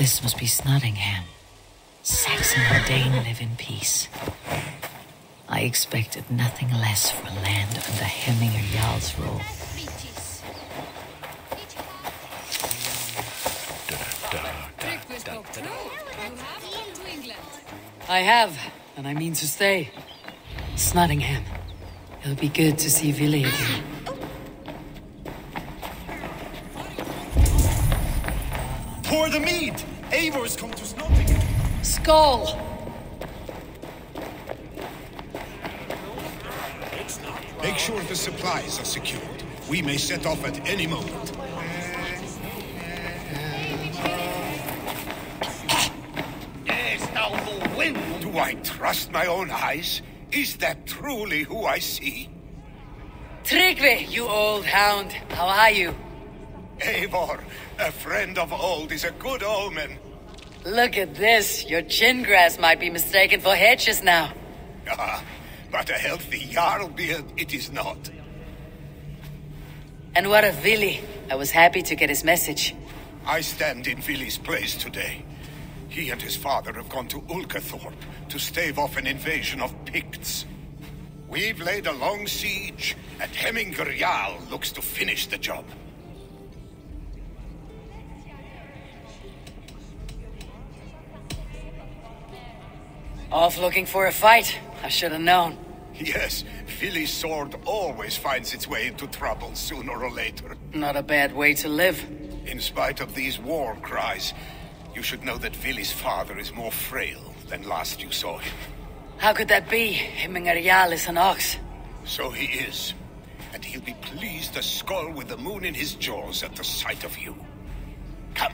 This must be Snottingham. Saxon and Dane live in peace. I expected nothing less for land under Hemminger Jarl's rule. I have, and I mean to stay. Snottingham. It'll be good to see Villy again. Pour the mead! Eivor's come to Snottingham. Skull! Make sure the supplies are secured. We may set off at any moment. Do I trust my own eyes? Is that truly who I see? Tryggvi, you old hound. How are you? Eivor, a friend of old is a good omen. Look at this. Your chin grass might be mistaken for hedges now. Ah, but a healthy Jarl beard it is not. And what of Villy? I was happy to get his message. I stand in Villy's place today. He and his father have gone to Ulkathorpe to stave off an invasion of Picts. We've laid a long siege, and Hemminger Jarl looks to finish the job. Off looking for a fight. I should have known. Yes, Villy's sword always finds its way into trouble sooner or later. Not a bad way to live. In spite of these war cries, you should know that Villy's father is more frail than last you saw him. How could that be? Hemminger Jarl is an ox. So he is. And he'll be pleased as Skull with the moon in his jaws at the sight of you. Come,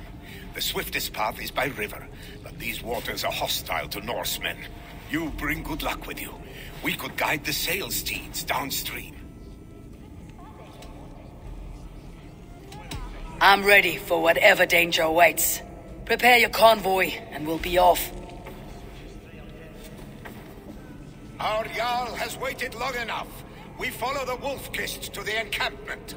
the swiftest path is by river, but these waters are hostile to Norsemen. You bring good luck with you. We could guide the sail steeds downstream. I'm ready for whatever danger awaits. Prepare your convoy, and we'll be off. Our Jarl has waited long enough. We follow the Wolf-Kist to the encampment.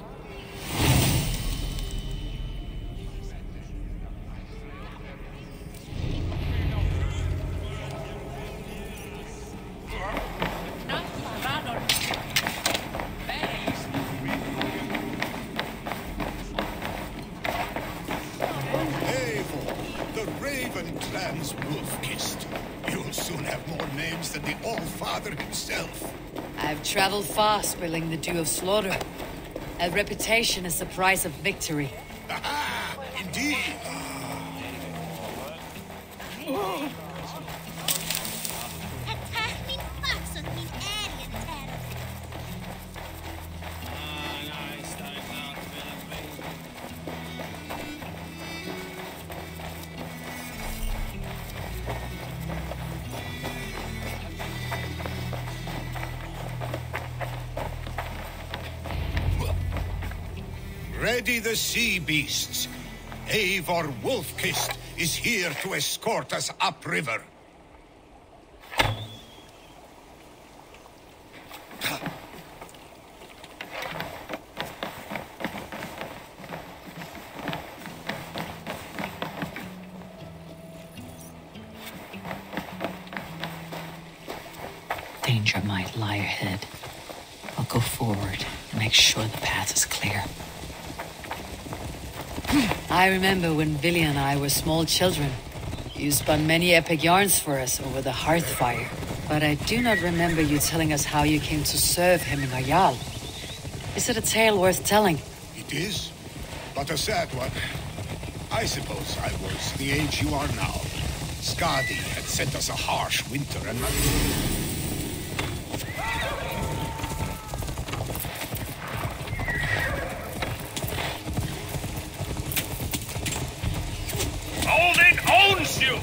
Clan's Wolf-Kist. You'll soon have more names than the All-Father himself. I've traveled far, spilling the dew of slaughter. A reputation is the price of victory. Aha! Indeed! Ready the sea beasts. Eivor Wolf-Kist is here to escort us upriver. Danger might lie ahead. I'll go forward and make sure the path is clear. I remember when Villy and I were small children. You spun many epic yarns for us over the hearth fire. But I do not remember you telling us how you came to serve Hemminger Jarl. Is it a tale worth telling? It is, but a sad one. I suppose I was the age you are now. Skadi had sent us a harsh winter and Odin owns you!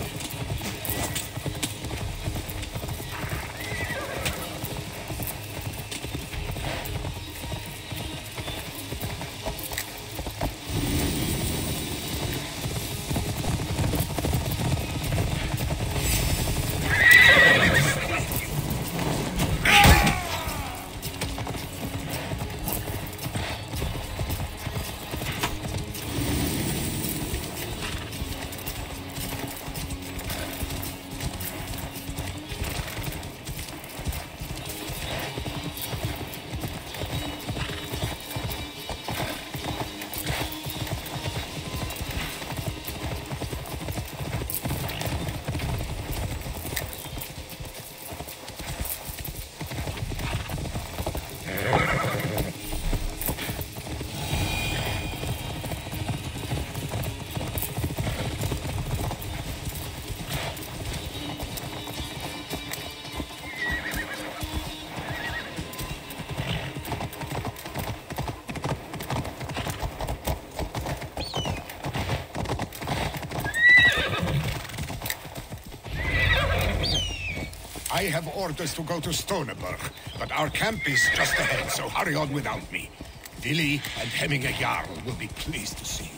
I have orders to go to Stoneberg, but our camp is just ahead, so hurry on without me. Vili and Hemminger Jarl will be pleased to see you.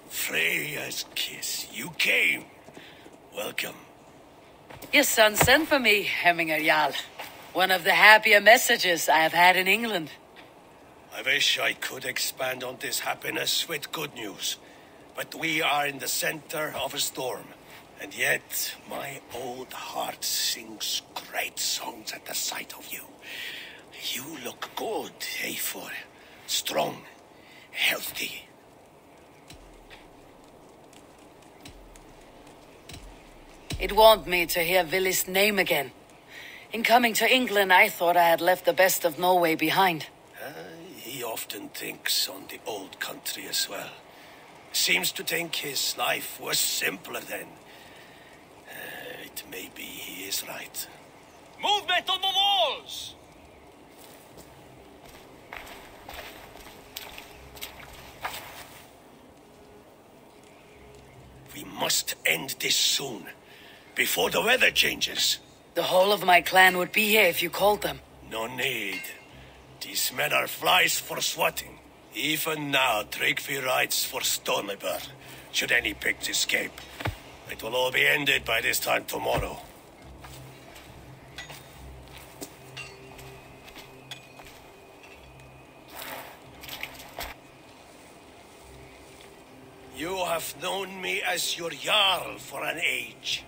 Freya's kiss. You came. Welcome. Your son sent for me, Hemminger Jarl. One of the happier messages I have had in England. I wish I could expand on this happiness with good news. But we are in the center of a storm. And yet, my old heart sings great songs at the sight of you. You look good, Eivor. Strong, healthy. It warmed me to hear Vili's name again. In coming to England, I thought I had left the best of Norway behind. He often thinks on the old country as well. Seems to think his life was simpler then. It may be he is right. Movement on the walls! We must end this soon. Before the weather changes. The whole of my clan would be here if you called them. No need. These men are flies for swatting. Even now, Tryggvi rides for Stoneberg. Should any pigs escape. It will all be ended by this time tomorrow. You have known me as your Jarl for an age.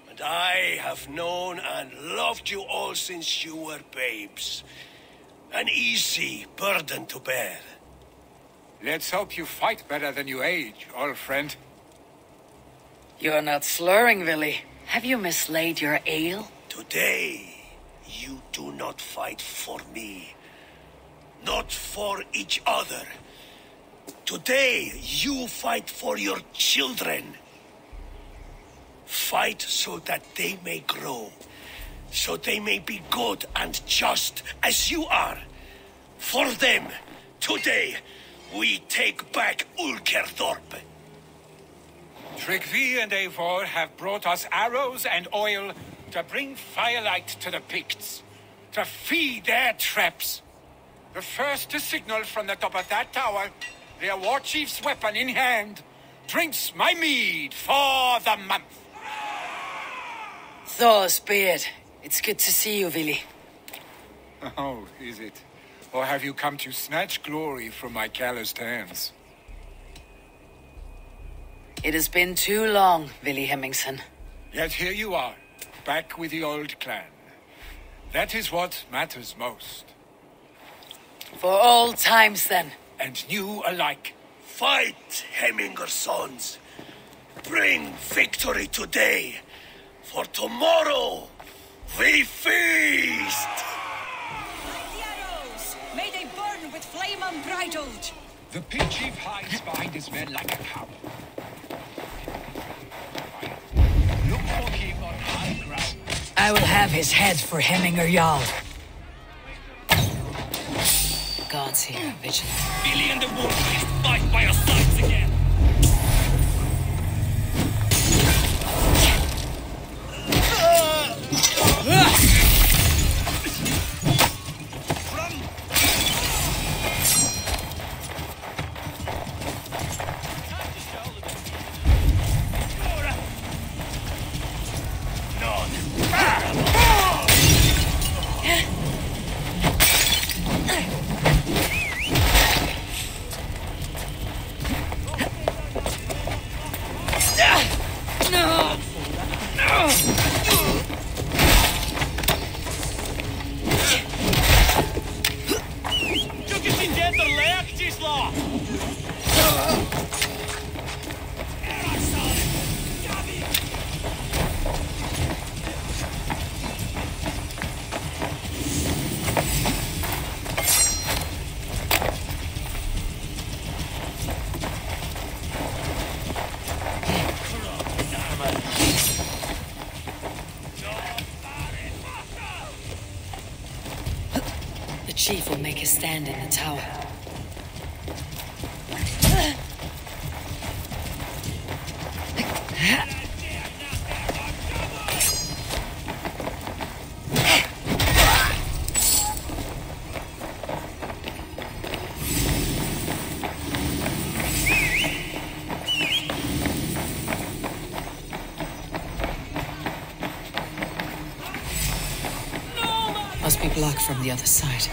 And I have known and loved you all since you were babes. An easy burden to bear. Let's hope you fight better than you age, old friend. You're not slurring, Vili. Have you mislaid your ale? Today, you do not fight for me. Not for each other. Today, you fight for your children. Fight so that they may grow. So they may be good and just as you are. For them, today, we take back Ulkerthorpe. Tryggvi and Eivor have brought us arrows and oil to bring firelight to the Picts, to feed their traps. The first to signal from the top of that tower, their war chief's weapon in hand, drinks my mead for the month. Thor's beard. It's good to see you, Vili. Oh, is it? Or have you come to snatch glory from my calloused hands? It has been too long, Vili Hemmingson. Yet here you are, back with the old clan. That is what matters most. For old times, then. And new alike. Fight, Hemminger sons. Bring victory today. For tomorrow, we feast! The arrows! May they burn with flame unbridled! The pit chief hides behind his men like a cow. Look for him on high ground. I will have his head for Hemminger Jarl. Gods here, vigilant. Vili and the Wolfbeast fight by your sides again! chief will make a stand in the tower. Must be blocked from the other side.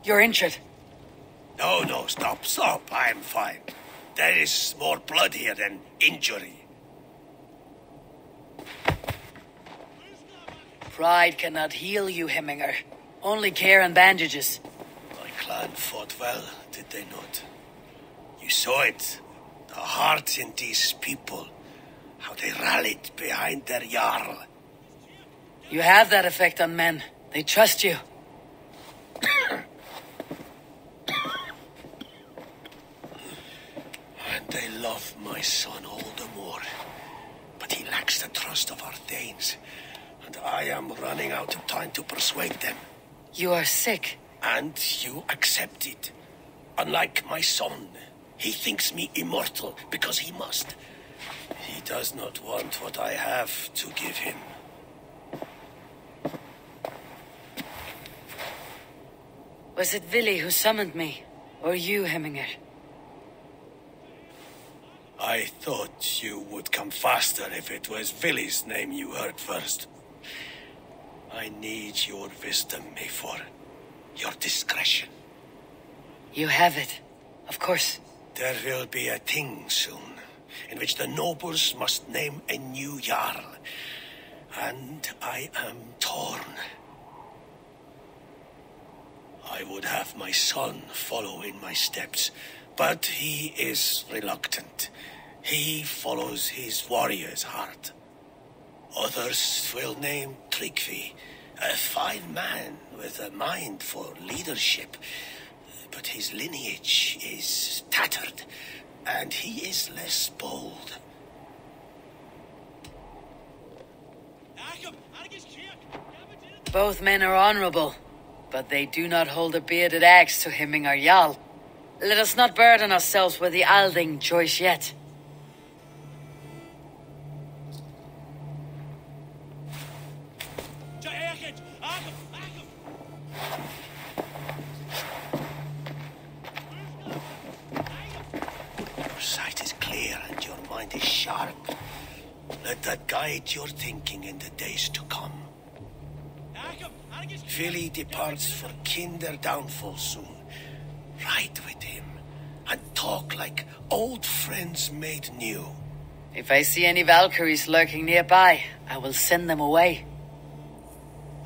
You're injured. No, stop. I'm fine. There is more blood here than injury. Pride cannot heal you, Hemminger. Only care and bandages. My clan fought well, did they not? You saw it. The heart in these people. How they rallied behind their Jarl. You have that effect on men. They trust you. And they love my son all the more. But he lacks the trust of our Danes. And I am running out of time to persuade them. You are sick. And you accept it. Unlike my son, he thinks me immortal because he must. He does not want what I have to give him. Was it Vili who summoned me? Or you, Hemminger? I thought you would come faster if it was Vili's name you heard first. I need your wisdom, Mayfor. Your discretion. You have it. Of course. There will be a thing soon, in which the nobles must name a new Jarl. And I am torn. I would have my son follow in my steps, but he is reluctant. He follows his warrior's heart. Others will name Tryggvi, a fine man with a mind for leadership. But his lineage is tattered, and he is less bold. Both men are honorable, but they do not hold a bearded axe to Hemminger Jarl. Let us not burden ourselves with the Alding choice yet. mind is sharp. Let that guide your thinking in the days to come. Philly departs for kinder downfall soon. Ride with him, and talk like old friends made new. If I see any Valkyries lurking nearby, I will send them away.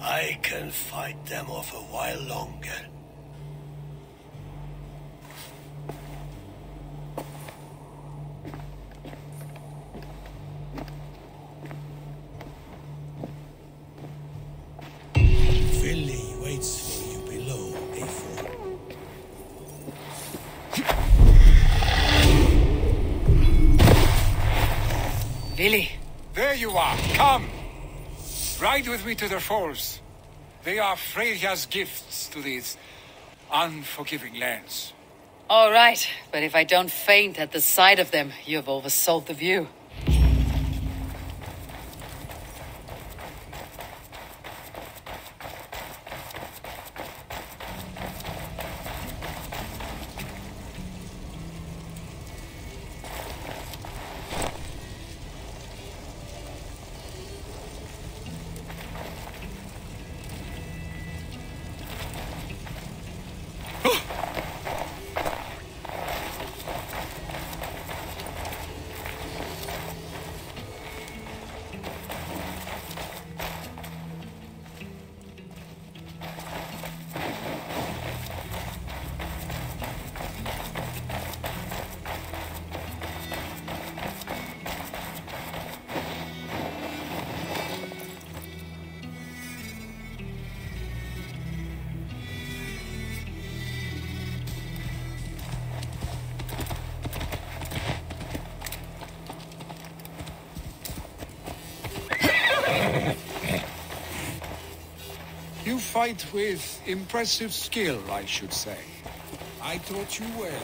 I can fight them off a while longer. Philly waits for you below, A4. Billy. There you are. Come. Ride with me to the falls. They are Freya's gifts to these unforgiving lands. All right, but if I don't faint at the sight of them, you've oversold the view. You fight with impressive skill, I should say. I taught you well.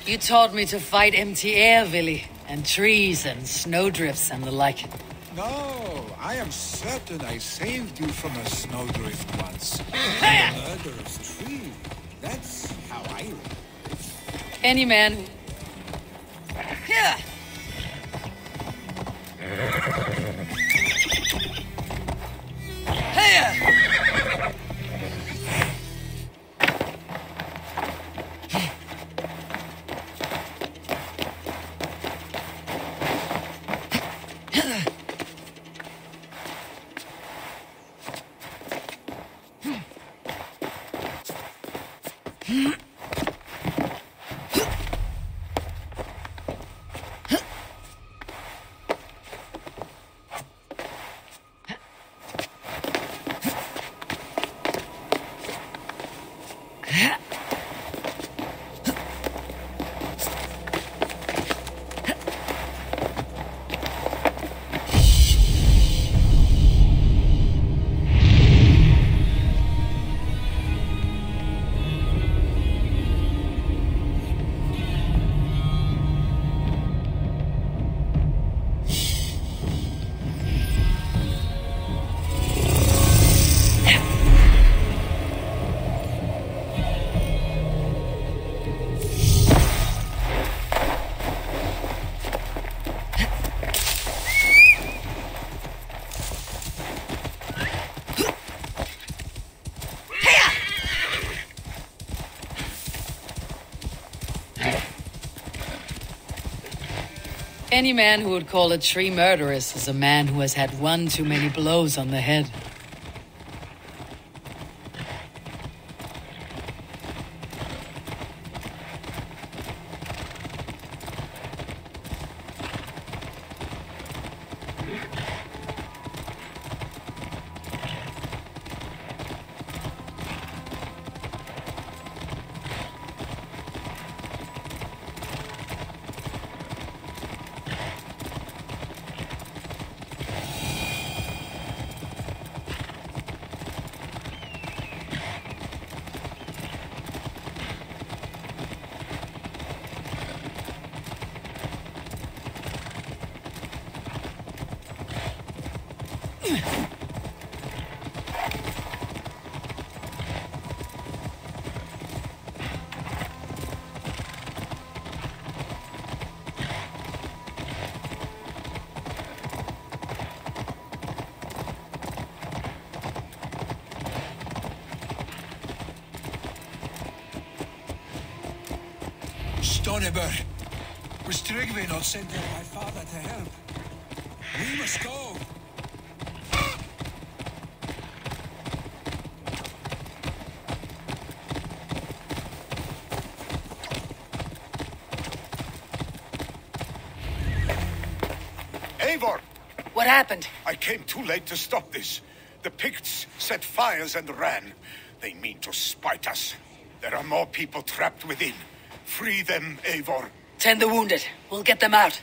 You taught me to fight empty air, Billy, and trees and snowdrifts and the like. No, I am certain I saved you from a snowdrift once. A murderous tree. That's how I read. Any man. Yeah. Any man who would call a tree murderous is a man who has had one too many blows on the head. Donneber. Was Tryggve not sent there by father to help? We must go. Eivor! What happened? I came too late to stop this. The Picts set fires and ran. They mean to spite us. There are more people trapped within. Free them, Eivor. Tend the wounded. We'll get them out.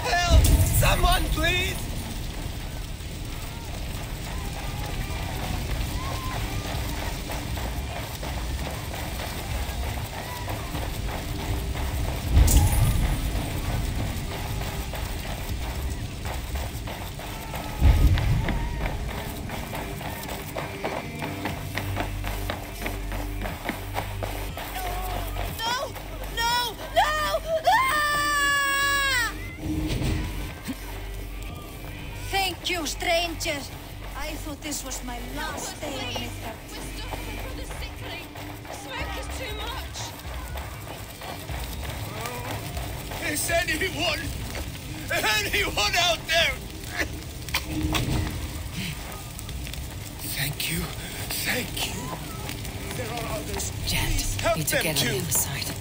Help! Someone, please! No! No! No! Ah! Thank you, stranger. I thought this was my last day on Midgard. We're stuck with brother's sickly. Smoke is too much. Is anyone out there? Thank you. Thank you. There are others. Jet, help need to them get on too. the other side.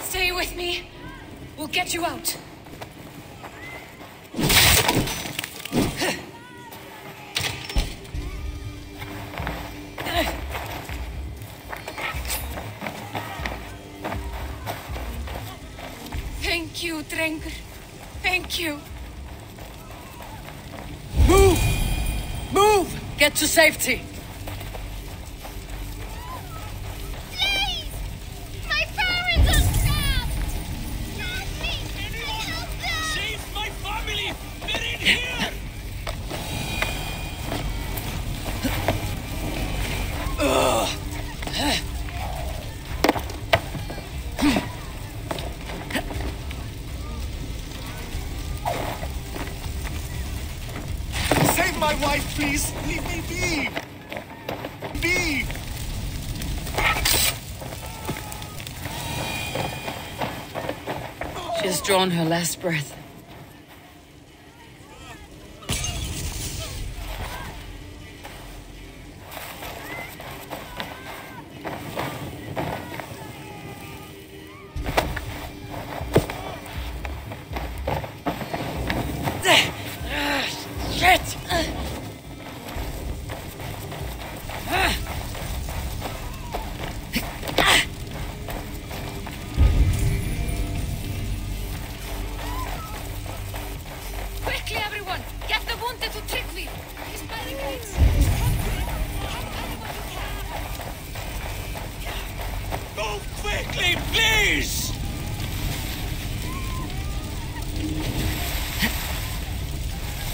Stay with me. We'll get you out. Thank you, Drengur. Thank you. Move! Move! Get to safety! Please! My parents are trapped! Help me! Help them! Save my family! They're in here! Save my wife, please! Leave me be! Be! She has drawn her last breath. Shit! Quickly, everyone! Get the wounded to Tryggvi! His barricades! Move quickly, please!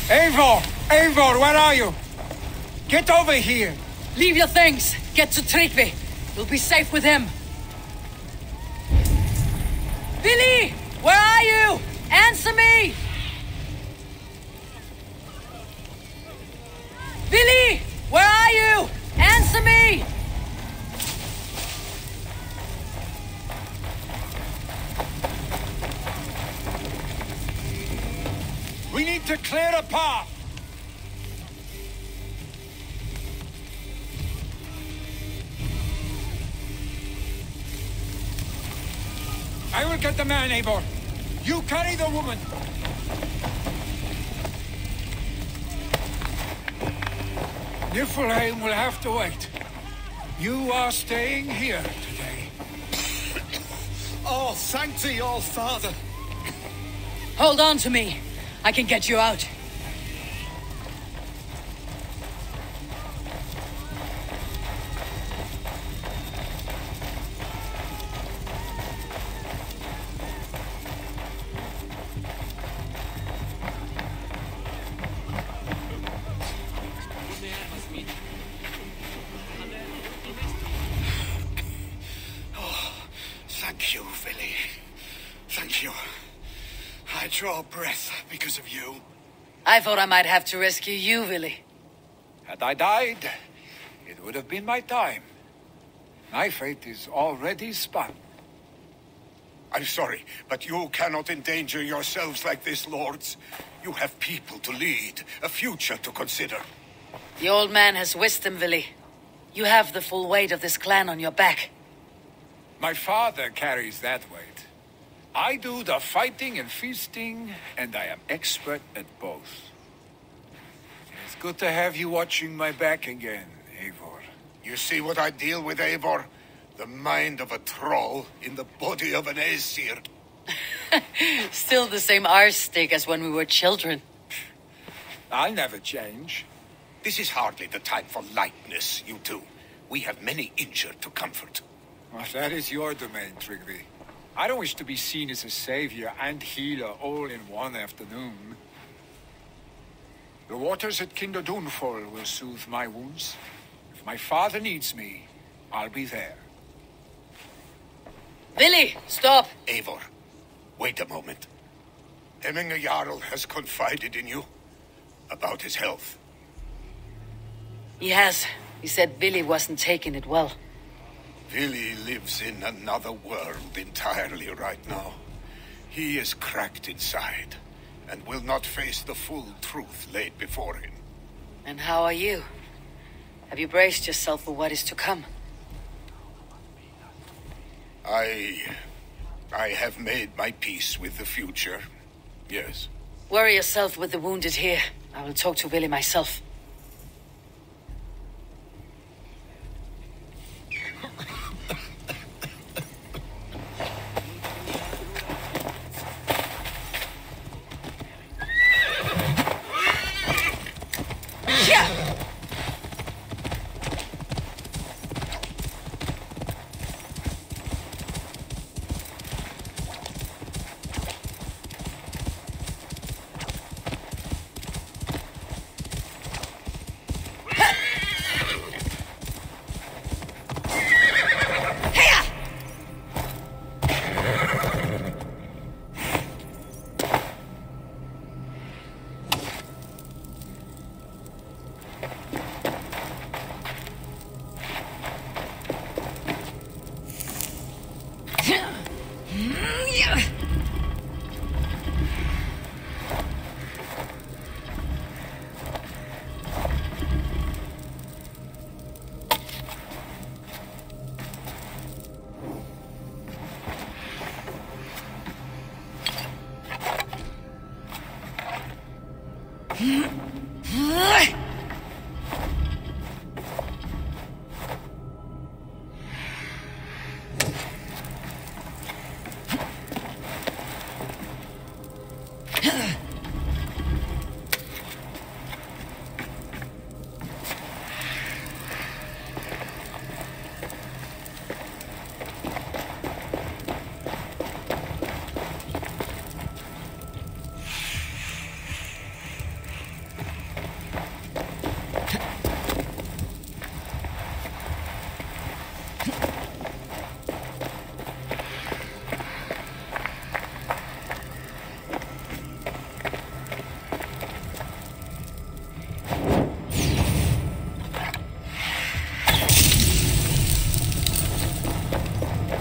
Eivor! Eivor, where are you? Get over here! Leave your things! Get to Tryggvi! We'll be safe with him! Billy! Where are you? Answer me! Billy! Where are you? Answer me! We need to clear a path! I will get the man, Eivor. You carry the woman. Niflheim will have to wait. You are staying here today. Oh, thank thee, all father. Hold on to me. I can get you out. Thank you, Billy. Thank you. I draw breath because of you. I thought I might have to rescue you, Willy. Had I died, it would have been my time. My fate is already spun. I'm sorry, but you cannot endanger yourselves like this, lords. You have people to lead, a future to consider. The old man has wisdom, Willy. You have the full weight of this clan on your back. My father carries that weight. I do the fighting and feasting, and I am expert at both. It's good to have you watching my back again, Eivor. You see what I deal with, Eivor? The mind of a troll in the body of an Aesir. Still the same arse stick as when we were children. I'll never change. This is hardly the time for lightness, you two. We have many injured to comfort. Well, that is your domain, Tryggvi. I don't wish to be seen as a savior and healer all in one afternoon. The waters at Kinderdunfol will soothe my wounds. If my father needs me, I'll be there. Willy, stop! Eivor, wait a moment. Hemminger Jarl has confided in you about his health. He has. He said Willy wasn't taking it well. Willy lives in another world entirely right now. He is cracked inside and will not face the full truth laid before him. And how are you? Have you braced yourself for what is to come? I have made my peace with the future, yes. Worry yourself with the wounded here. I will talk to Willy myself.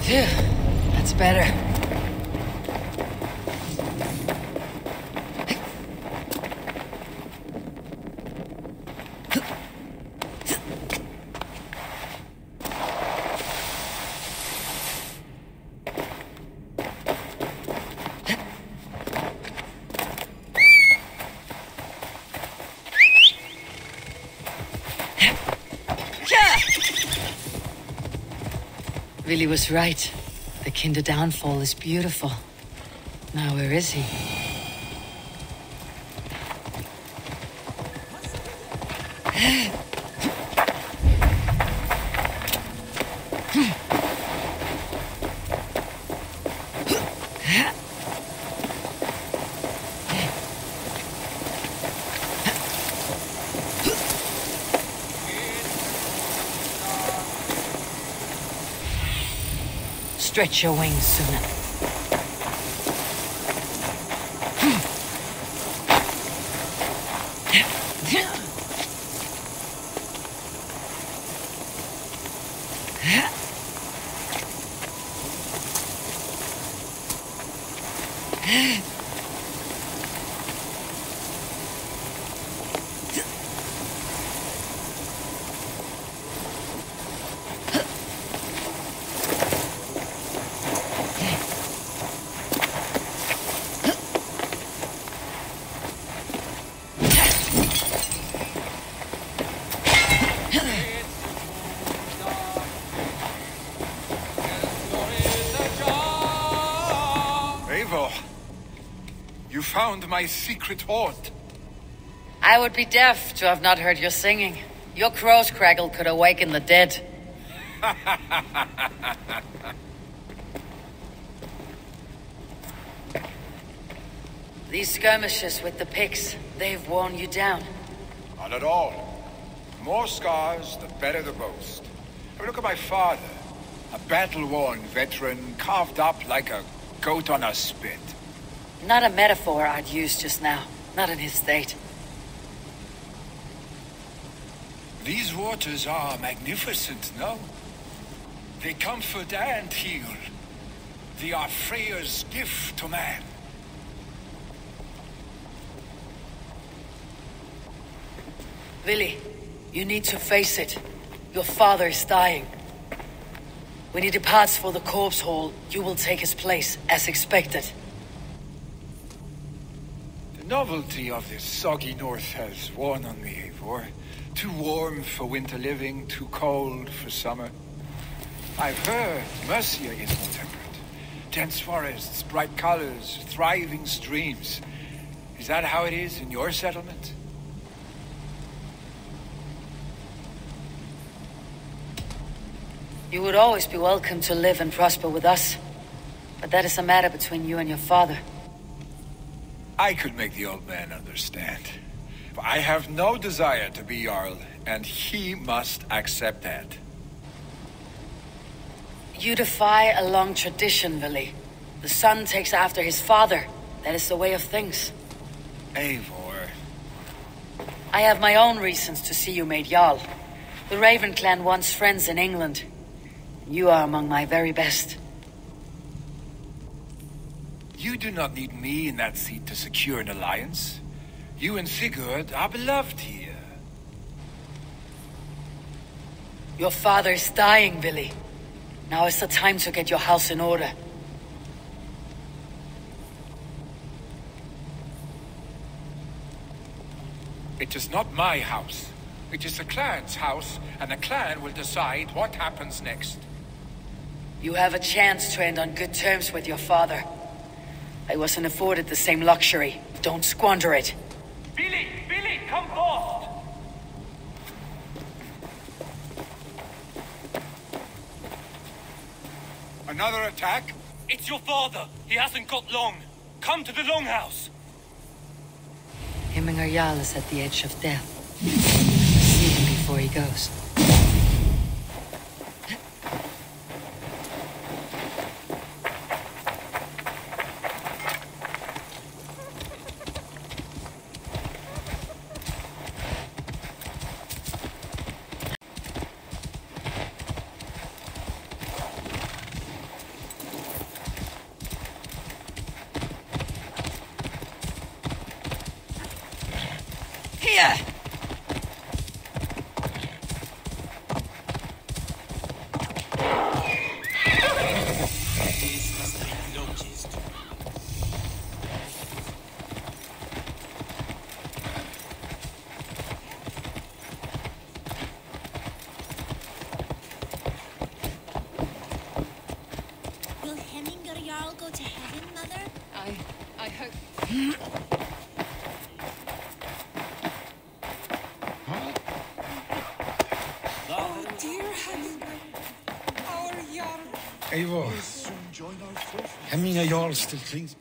Phew, that's better. Willy was right. The Kinder downfall is beautiful. Now where is he? Stretch your wings sooner. You found my secret haunt. I would be deaf to have not heard your singing. Your crow's craggle could awaken the dead. These skirmishes with the pigs, they've worn you down. Not at all. The more scars, the better the boast. I mean, look at my father. A battle-worn veteran, carved up like a goat on a spit. Not a metaphor I'd use just now. Not in his state. These waters are magnificent, no? They comfort and heal. They are Freya's gift to man. Willy, you need to face it. Your father is dying. When he departs for the corpse hall, you will take his place, as expected. The novelty of this soggy north has worn on me, Eivor. Too warm for winter living, too cold for summer. I've heard Mercia is more temperate. Dense forests, bright colors, thriving streams. Is that how it is in your settlement? You would always be welcome to live and prosper with us. But that is a matter between you and your father. I could make the old man understand. I have no desire to be Jarl, and he must accept that. You defy a long tradition, Willy. The son takes after his father. That is the way of things. Eivor. I have my own reasons to see you made Jarl. The Raven clan wants friends in England. You are among my very best. You do not need me in that seat to secure an alliance. You and Sigurd are beloved here. Your father is dying, Willy. Now is the time to get your house in order. It is not my house. It is the clan's house, and the clan will decide what happens next. You have a chance to end on good terms with your father. I wasn't afforded the same luxury. Don't squander it. Billy, come forth! Another attack? It's your father. He hasn't got long. Come to the longhouse. Himmingar Jarl is at the edge of death. See him before he goes. Here! We'll Jarl go to heaven, Mother? I hope. Oh, dear Hemminger. Our Jarl. Eivor. Hemminger Jarl still clings.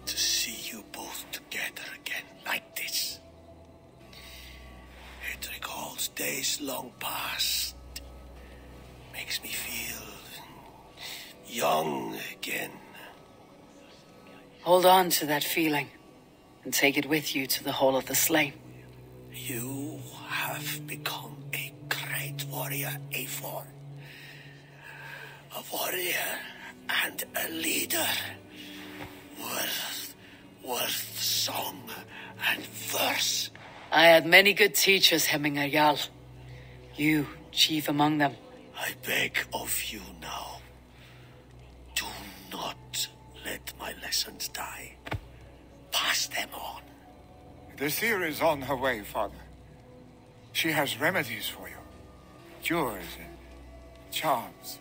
To see you both together again like this. It recalls days long past. Makes me feel young again. Hold on to that feeling, and take it with you to the Hall of the Slain. You have become a great warrior, Eivor. A warrior and a leader. Worth song and verse. I had many good teachers, Hemminger Jarl. You, chief among them. I beg of you now, do not let my lessons die. Pass them on. The seer is on her way, Father. She has remedies for you. Cures and charms.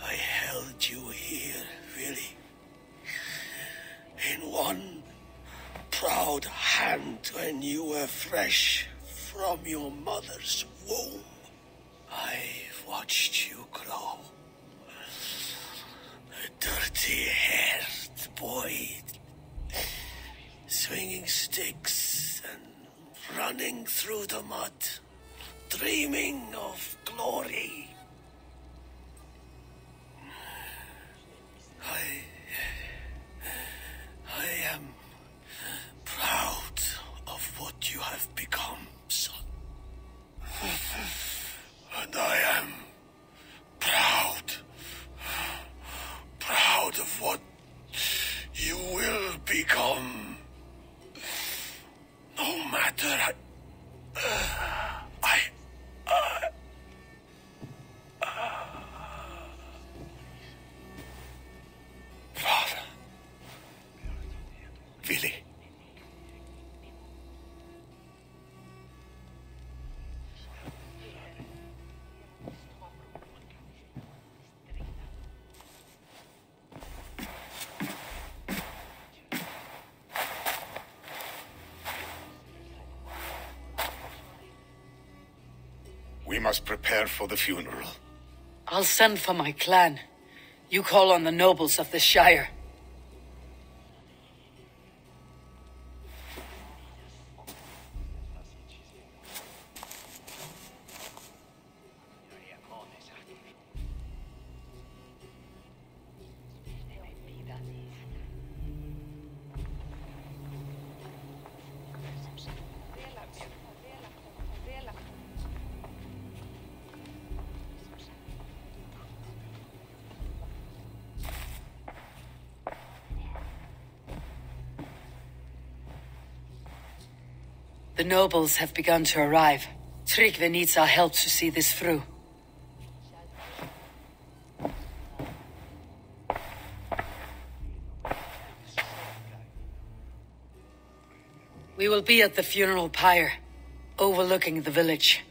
I held you here, really. In one proud hand when you were fresh from your mother's womb. I've watched you grow. A dirty-haired boy, swinging sticks and running through the mud, dreaming of glory. I am proud of what you have become, son. And I am proud of what you will become. No matter Father. Willi. We must prepare for the funeral. I'll send for my clan. You call on the nobles of the Shire. The nobles have begun to arrive. Tryggvi needs our help to see this through. We will be at the funeral pyre, overlooking the village.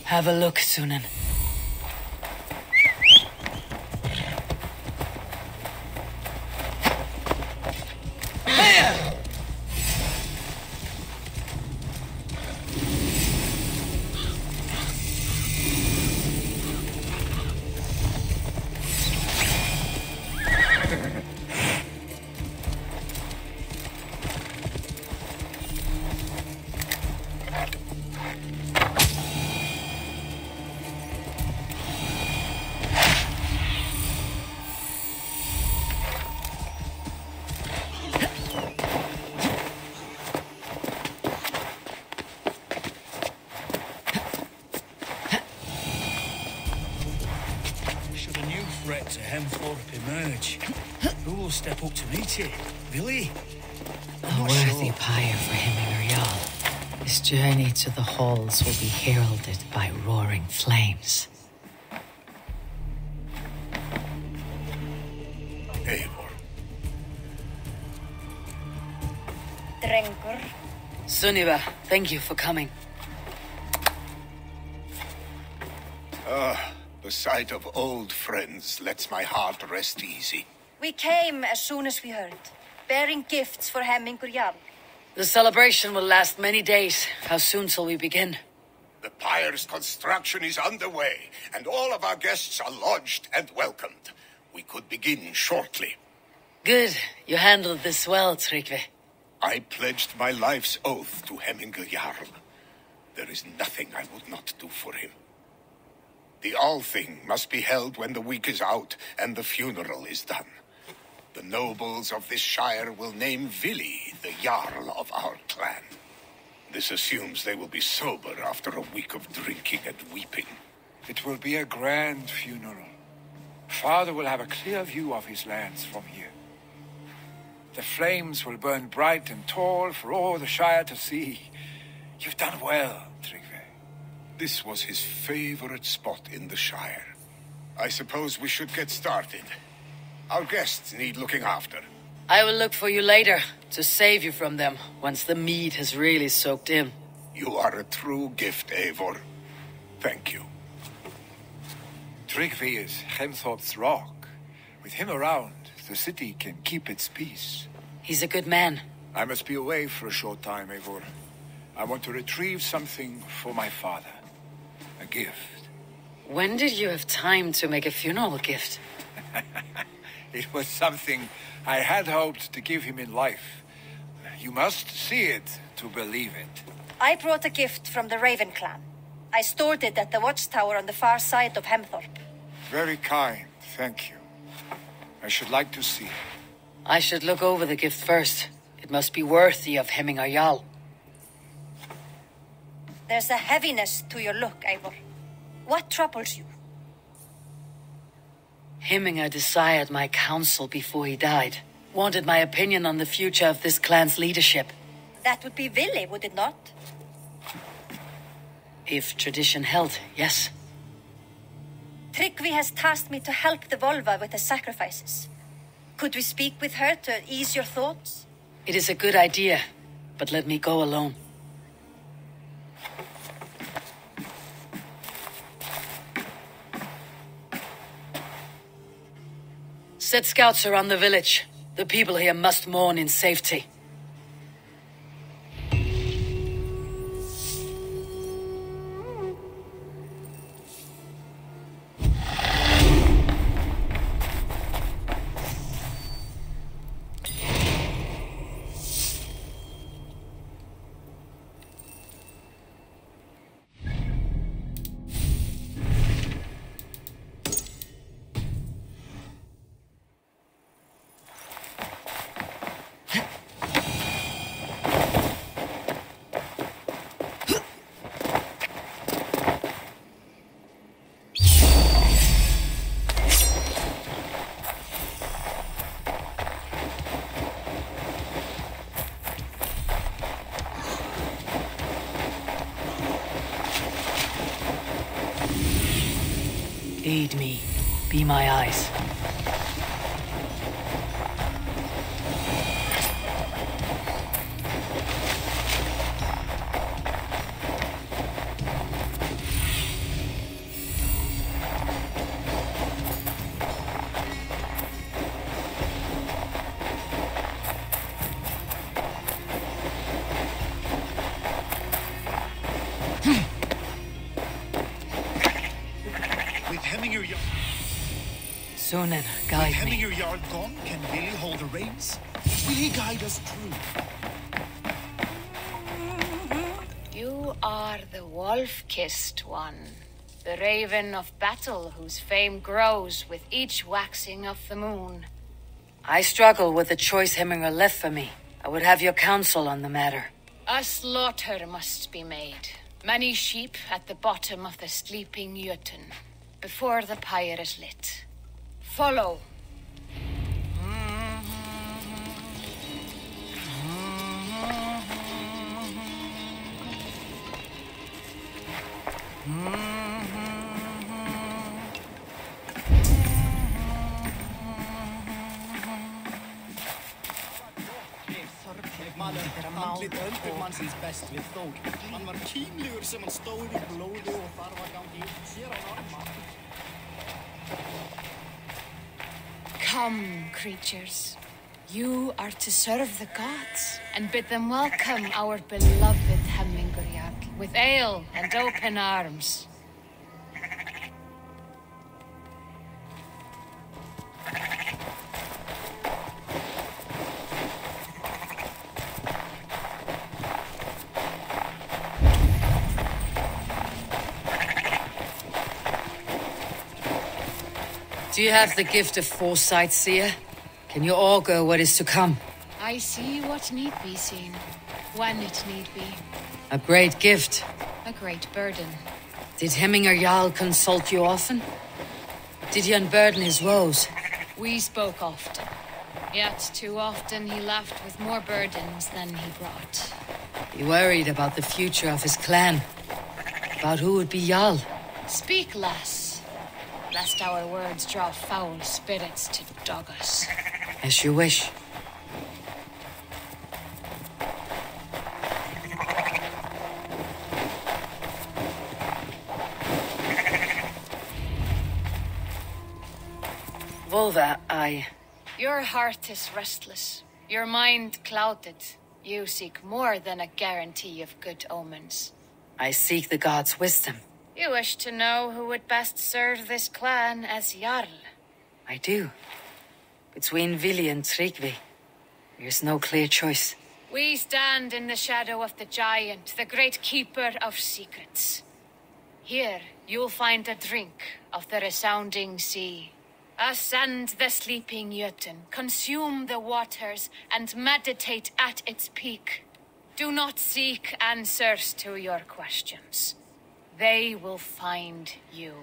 Have a look, Sunan. step up to meet you. Really? A worthy pyre for Hemming Jarl. His journey to the halls will be heralded by roaring flames. Eivor. Drengur. Sunniva, thank you for coming. The sight of old friends lets my heart rest easy. We came as soon as we heard, bearing gifts for Hemming Jarl. The celebration will last many days. How soon shall we begin? The pyre's construction is underway, and all of our guests are lodged and welcomed. We could begin shortly. Good. You handled this well, Tryggvi. I pledged my life's oath to Hemming Jarl. There is nothing I would not do for him. The Althing must be held when the week is out and the funeral is done. The nobles of this shire will name Vili the Jarl of our clan. This assumes they will be sober after a week of drinking and weeping. It will be a grand funeral. Father will have a clear view of his lands from here. The flames will burn bright and tall for all the shire to see. You've done well, Tryggvi. This was his favorite spot in the shire. I suppose we should get started. Our guests need looking after. I will look for you later, to save you from them, once the mead has really soaked in. You are a true gift, Eivor. Thank you. Tryggvi is Hemthorpe's rock. With him around, the city can keep its peace. He's a good man. I must be away for a short time, Eivor. I want to retrieve something for my father. A gift. When did you have time to make a funeral gift? It was something I had hoped to give him in life. You must see it to believe it. I brought a gift from the Raven clan. I stored it at the watchtower on the far side of Hemthorpe. Very kind, thank you. I should like to see it. I should look over the gift first. It must be worthy of Hemming Jarl. There's a heaviness to your look, Eivor. What troubles you? Hemminger desired my counsel before he died. Wanted my opinion on the future of this clan's leadership. That would be Vili, would it not? If tradition held, yes. Tryggvi has tasked me to help the Volva with the sacrifices. Could we speak with her to ease your thoughts? It is a good idea, but let me go alone. Set scouts around the village. The people here must mourn in safety. Lead me. Be my eyes. Sunan, guide me. Hemming Jarl gone, can Vili hold the reins? Will he guide us true? You are the wolf-kissed one. The raven of battle whose fame grows with each waxing of the moon. I struggle with the choice Hemminger left for me. I would have your counsel on the matter. A slaughter must be made. Many sheep at the bottom of the sleeping Jötun, before the pyre is lit. Follow. Andlit öldurmannsins best við þó. Hann var kímlegur sem hann stóð í blóði og þarf að gangi sér á norma. Come, creatures. You are to serve the gods and bid them welcome our beloved Hemmingurjarl with ale and open arms. Do you have the gift of foresight, seer? Can you augur what is to come? I see what need be seen, when it need be. A great gift. A great burden. Did Hemminger Jarl consult you often? Did he unburden his woes? We spoke often, yet too often he left with more burdens than he brought. He worried about the future of his clan. About who would be Jarl. Speak less, lest our words draw foul spirits to dog us. As you wish. Volva, Your heart is restless, your mind clouded. You seek more than a guarantee of good omens. I seek the gods' wisdom. You wish to know who would best serve this clan as Jarl. I do. Between Vili and Tryggvi, there's no clear choice. We stand in the shadow of the giant, the great keeper of secrets. Here, you'll find a drink of the resounding sea. Ascend the sleeping Jötun, consume the waters, and meditate at its peak. Do not seek answers to your questions. They will find you.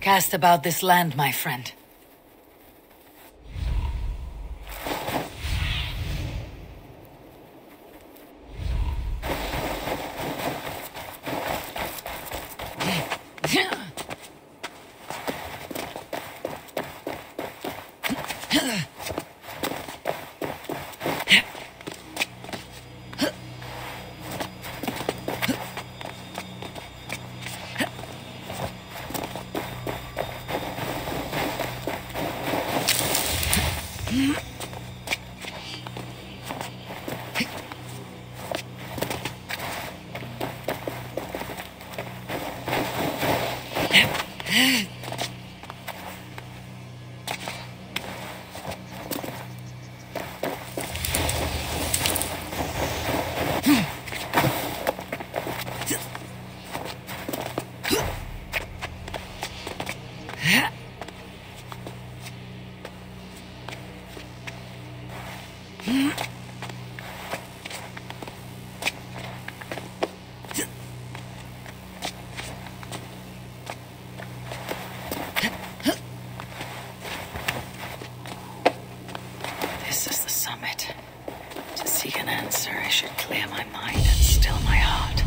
Cast about this land, my friend. This is the summit. To seek an answer, I should clear my mind and still my heart.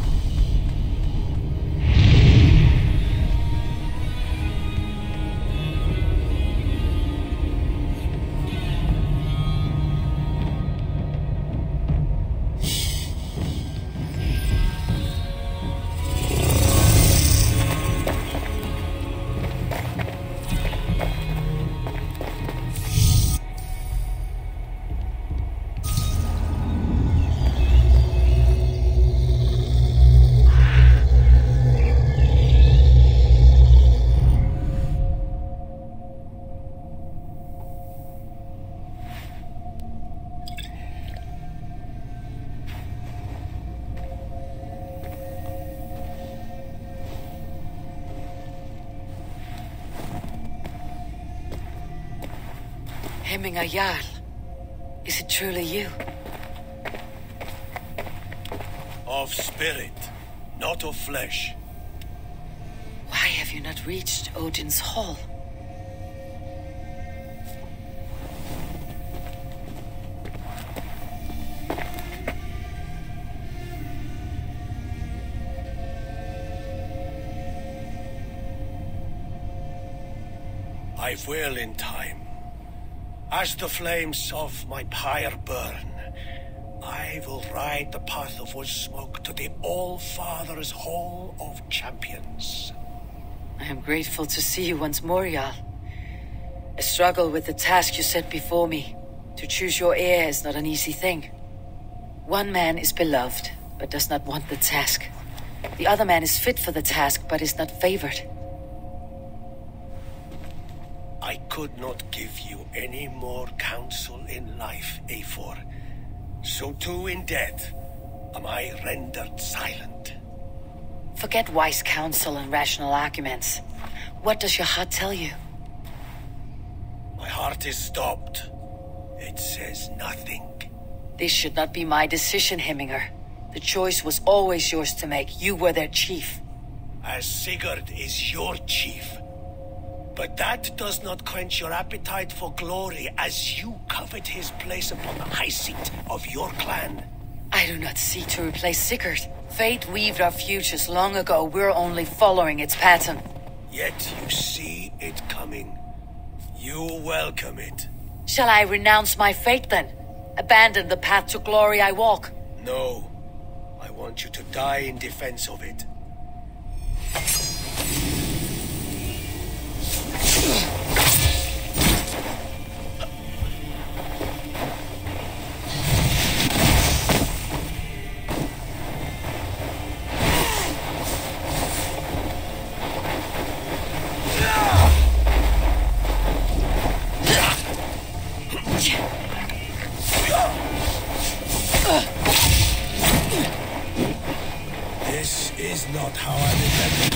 Hemminger Jarl. Is it truly you? Of spirit, not of flesh. you not reached Odin's Hall? I will in time. As the flames of my pyre burn, I will ride the path of wood smoke to the All-Father's Hall of Champions. I am grateful to see you once more, Jarl. I struggle with the task you set before me. To choose your heir is not an easy thing. One man is beloved, but does not want the task. The other man is fit for the task, but is not favored. I could not give you any more counsel in life, Eivor. So too in death am I rendered silent. Forget wise counsel and rational arguments. What does your heart tell you? My heart is stopped. It says nothing. This should not be my decision, Hemminger. The choice was always yours to make. You were their chief. As Sigurd is your chief. But that does not quench your appetite for glory as you covet his place upon the high seat of your clan. I do not seek to replace Sigurd. Fate weaved our futures long ago. We're only following its pattern. Yet you see it coming. You welcome it. Shall I renounce my fate then? Abandon the path to glory I walk? No. I want you to die in defense of it. This is not how I remember.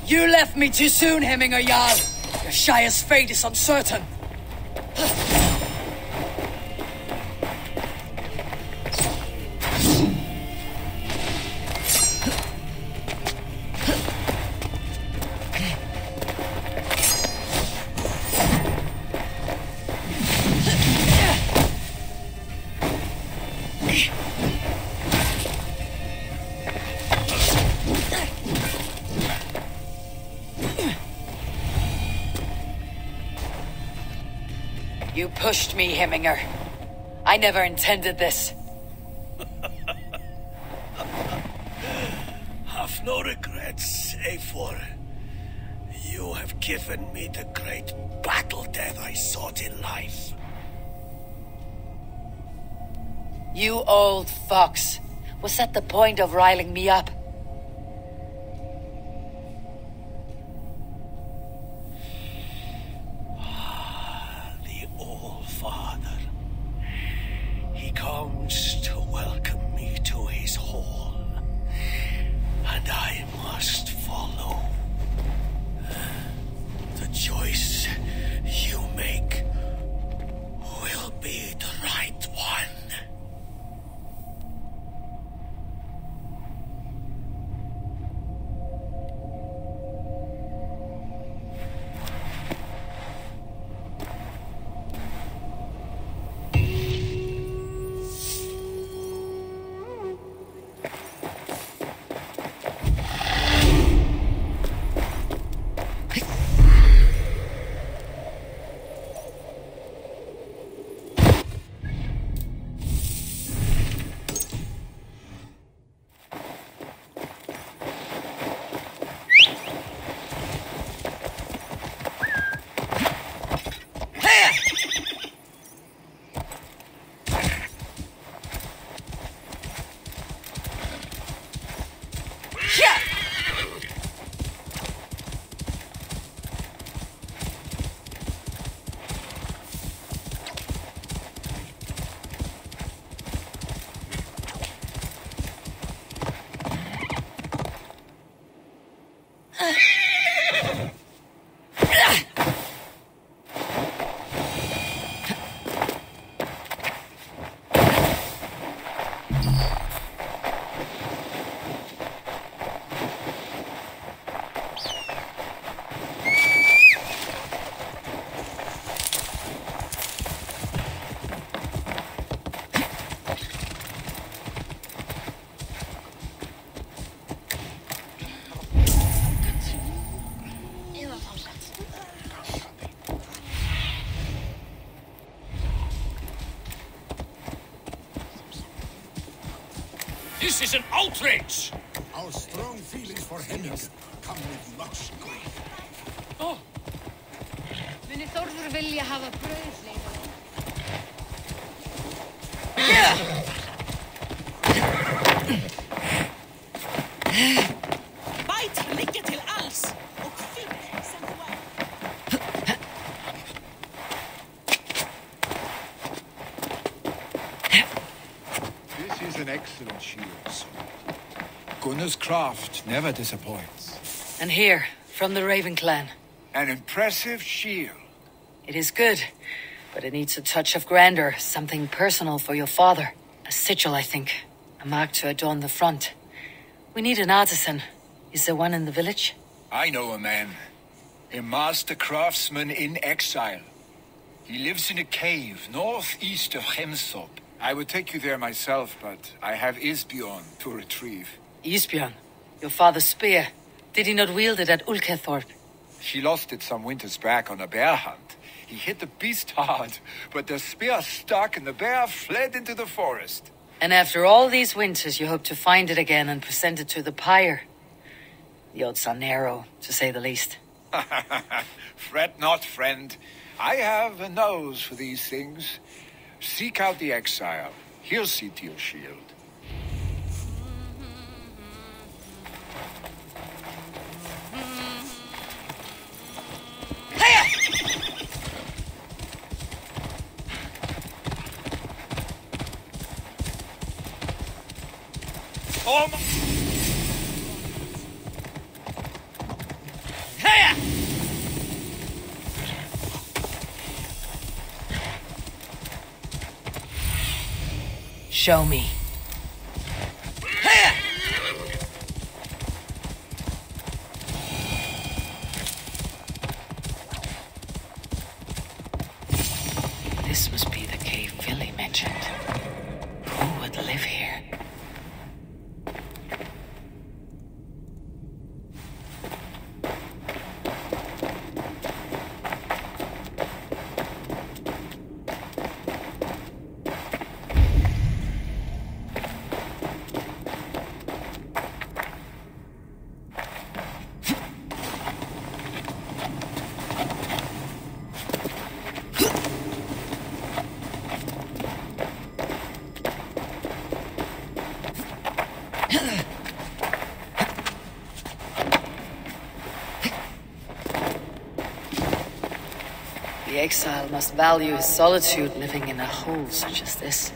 You left me too soon, Hemminger Jarl. Your Shire's fate is uncertain. You pushed me, Hemminger. I never intended this. Have no regrets, Eivor. You have given me the great battle death I sought in life. You old fox. Was that the point of riling me up? The All-Father. He comes to welcome me to his hall. And I must follow. The choice you make will be the right one. This is an outrage! Our strong feelings for Henning come with much grief. Oh! Muni Þórður vilja hafa brauðsleifur. Bæt liggja til alls og kvikk sem þú er. This is an excellent shield, sir. Gunnar's craft never disappoints. And here, from the Raven clan. An impressive shield. It is good, but it needs a touch of grandeur, something personal for your father. A sigil, I think. A mark to adorn the front. We need an artisan. Is there one in the village? I know a man. A master craftsman in exile. He lives in a cave northeast of Hemthorp. I would take you there myself, but I have Isbjorn to retrieve. Isbjorn? Your father's spear. Did he not wield it at Ulkethorp? She lost it some winters back on a bear hunt. He hit the beast hard, but the spear stuck and the bear fled into the forest. And after all these winters, you hope to find it again and present it to the pyre. The odds are narrow, to say the least. Fret not, friend. I have a nose for these things. Seek out the exile. He'll see to your shield. Oh my... Show me. This must be the cave Billy mentioned. Who would live here? The exile must value his solitude living in a hole such as this.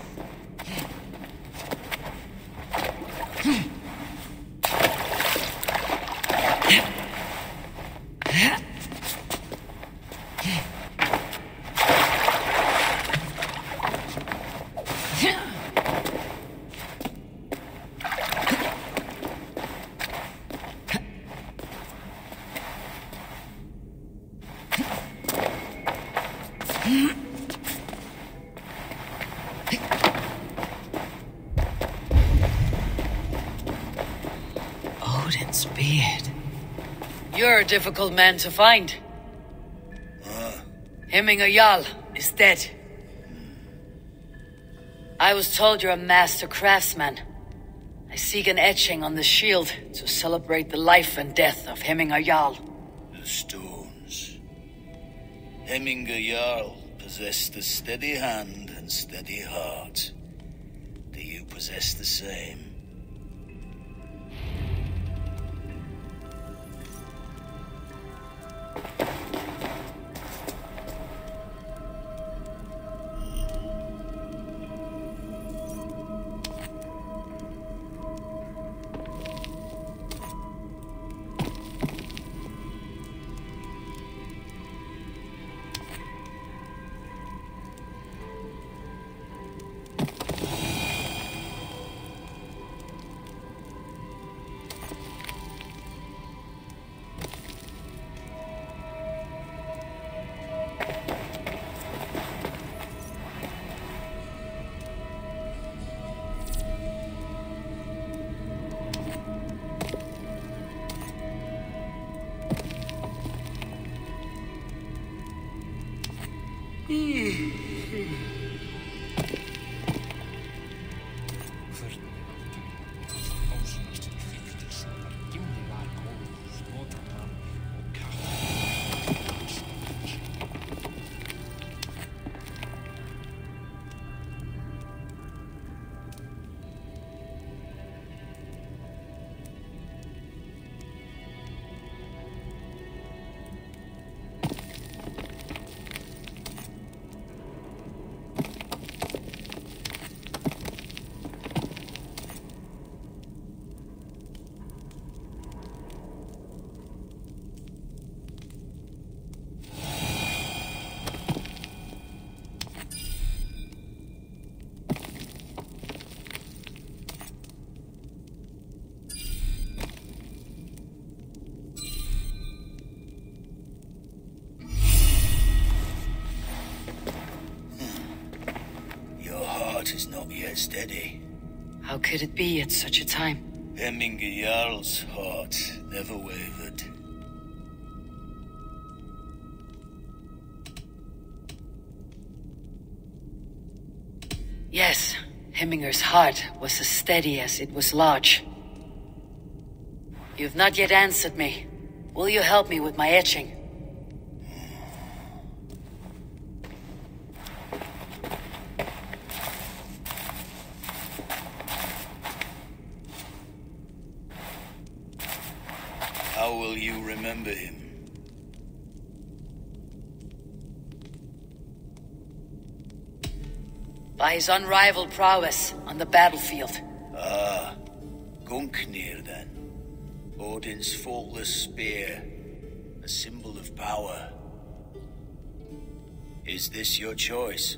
Odin's beard. You're a difficult man to find. Hemminger Jarl is dead. I was told you're a master craftsman. I seek an etching on the shield to celebrate the life and death of Hemminger Jarl. The stones. Hemminger Jarl possessed a steady hand and steady heart. Do you possess the same? heart is not yet steady. How could it be at such a time? Hemminger Jarl's heart never wavered. Yes, Hemminger's heart was as steady as it was large. You've not yet answered me. Will you help me with my etching? How will you remember him? By his unrivaled prowess on the battlefield. Ah, Gungnir then. Odin's faultless spear, a symbol of power. Is this your choice?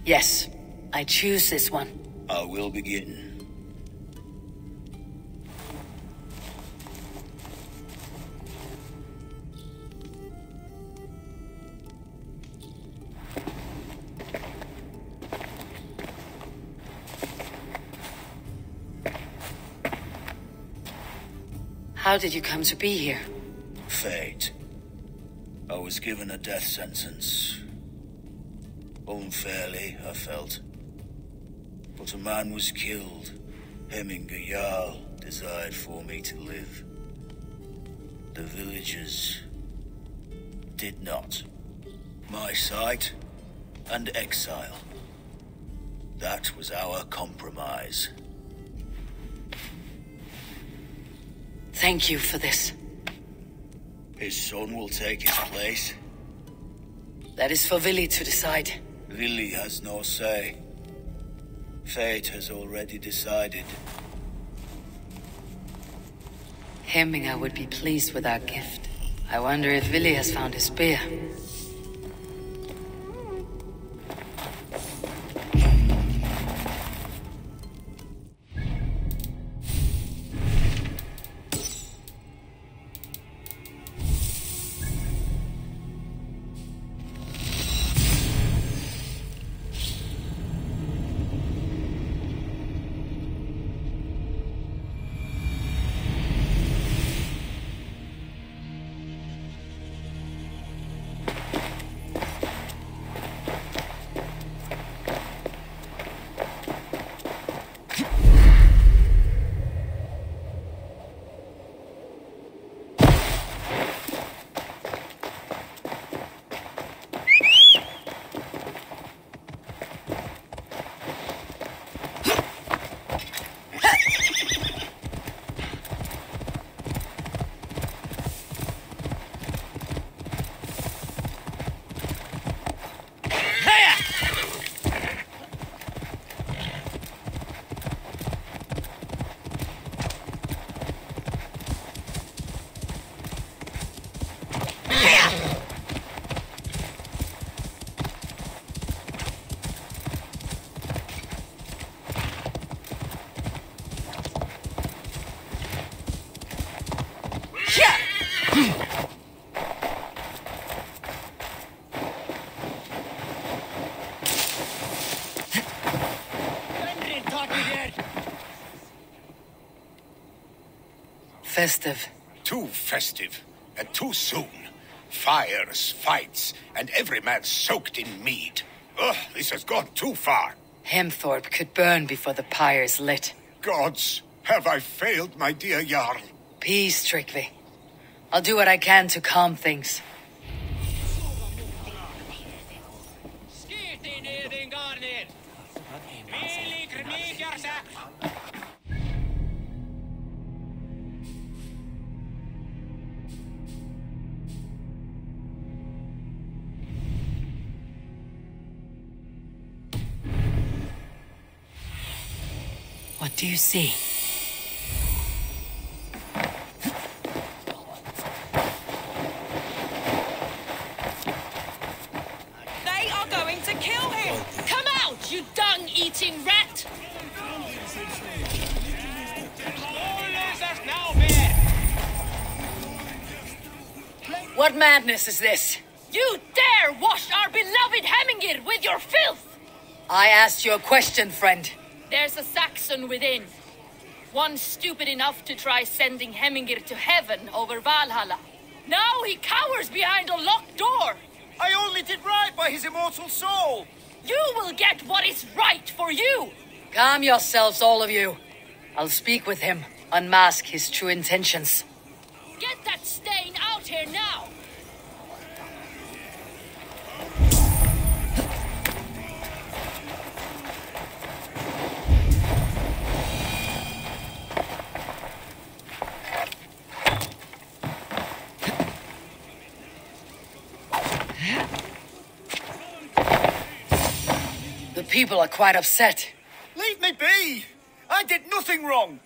Yes, I choose this one. I will begin. How did you come to be here? Fate. I was given a death sentence. Unfairly, I felt. But a man was killed. Hemminger Jarl desired for me to live. The villagers did not. My sight and exile. That was our compromise. Thank you for this. His son will take his place. That is for Vili to decide. Vili has no say. Fate has already decided. Hemminger would be pleased with our gift. I wonder if Vili has found his spear. Festive. Too festive, and too soon. Fires, fights, and every man soaked in mead. Ugh, this has gone too far. Hemthorpe could burn before the pyre's lit. Gods, have I failed my dear Jarl? Peace, Tryggvi. I'll do what I can to calm things. What do you see? They are going to kill him! Come out, you dung-eating rat! What madness is this? You dare wash our beloved Hemingir with your filth! I asked you a question, friend. There's a Saxon within. One stupid enough to try sending Hemingir to heaven over Valhalla. Now he cowers behind a locked door! I only did right by his immortal soul! You will get what is right for you! Calm yourselves, all of you. I'll speak with him, unmask his true intentions. Get that stain out here now! The people are quite upset. Leave me be! I did nothing wrong!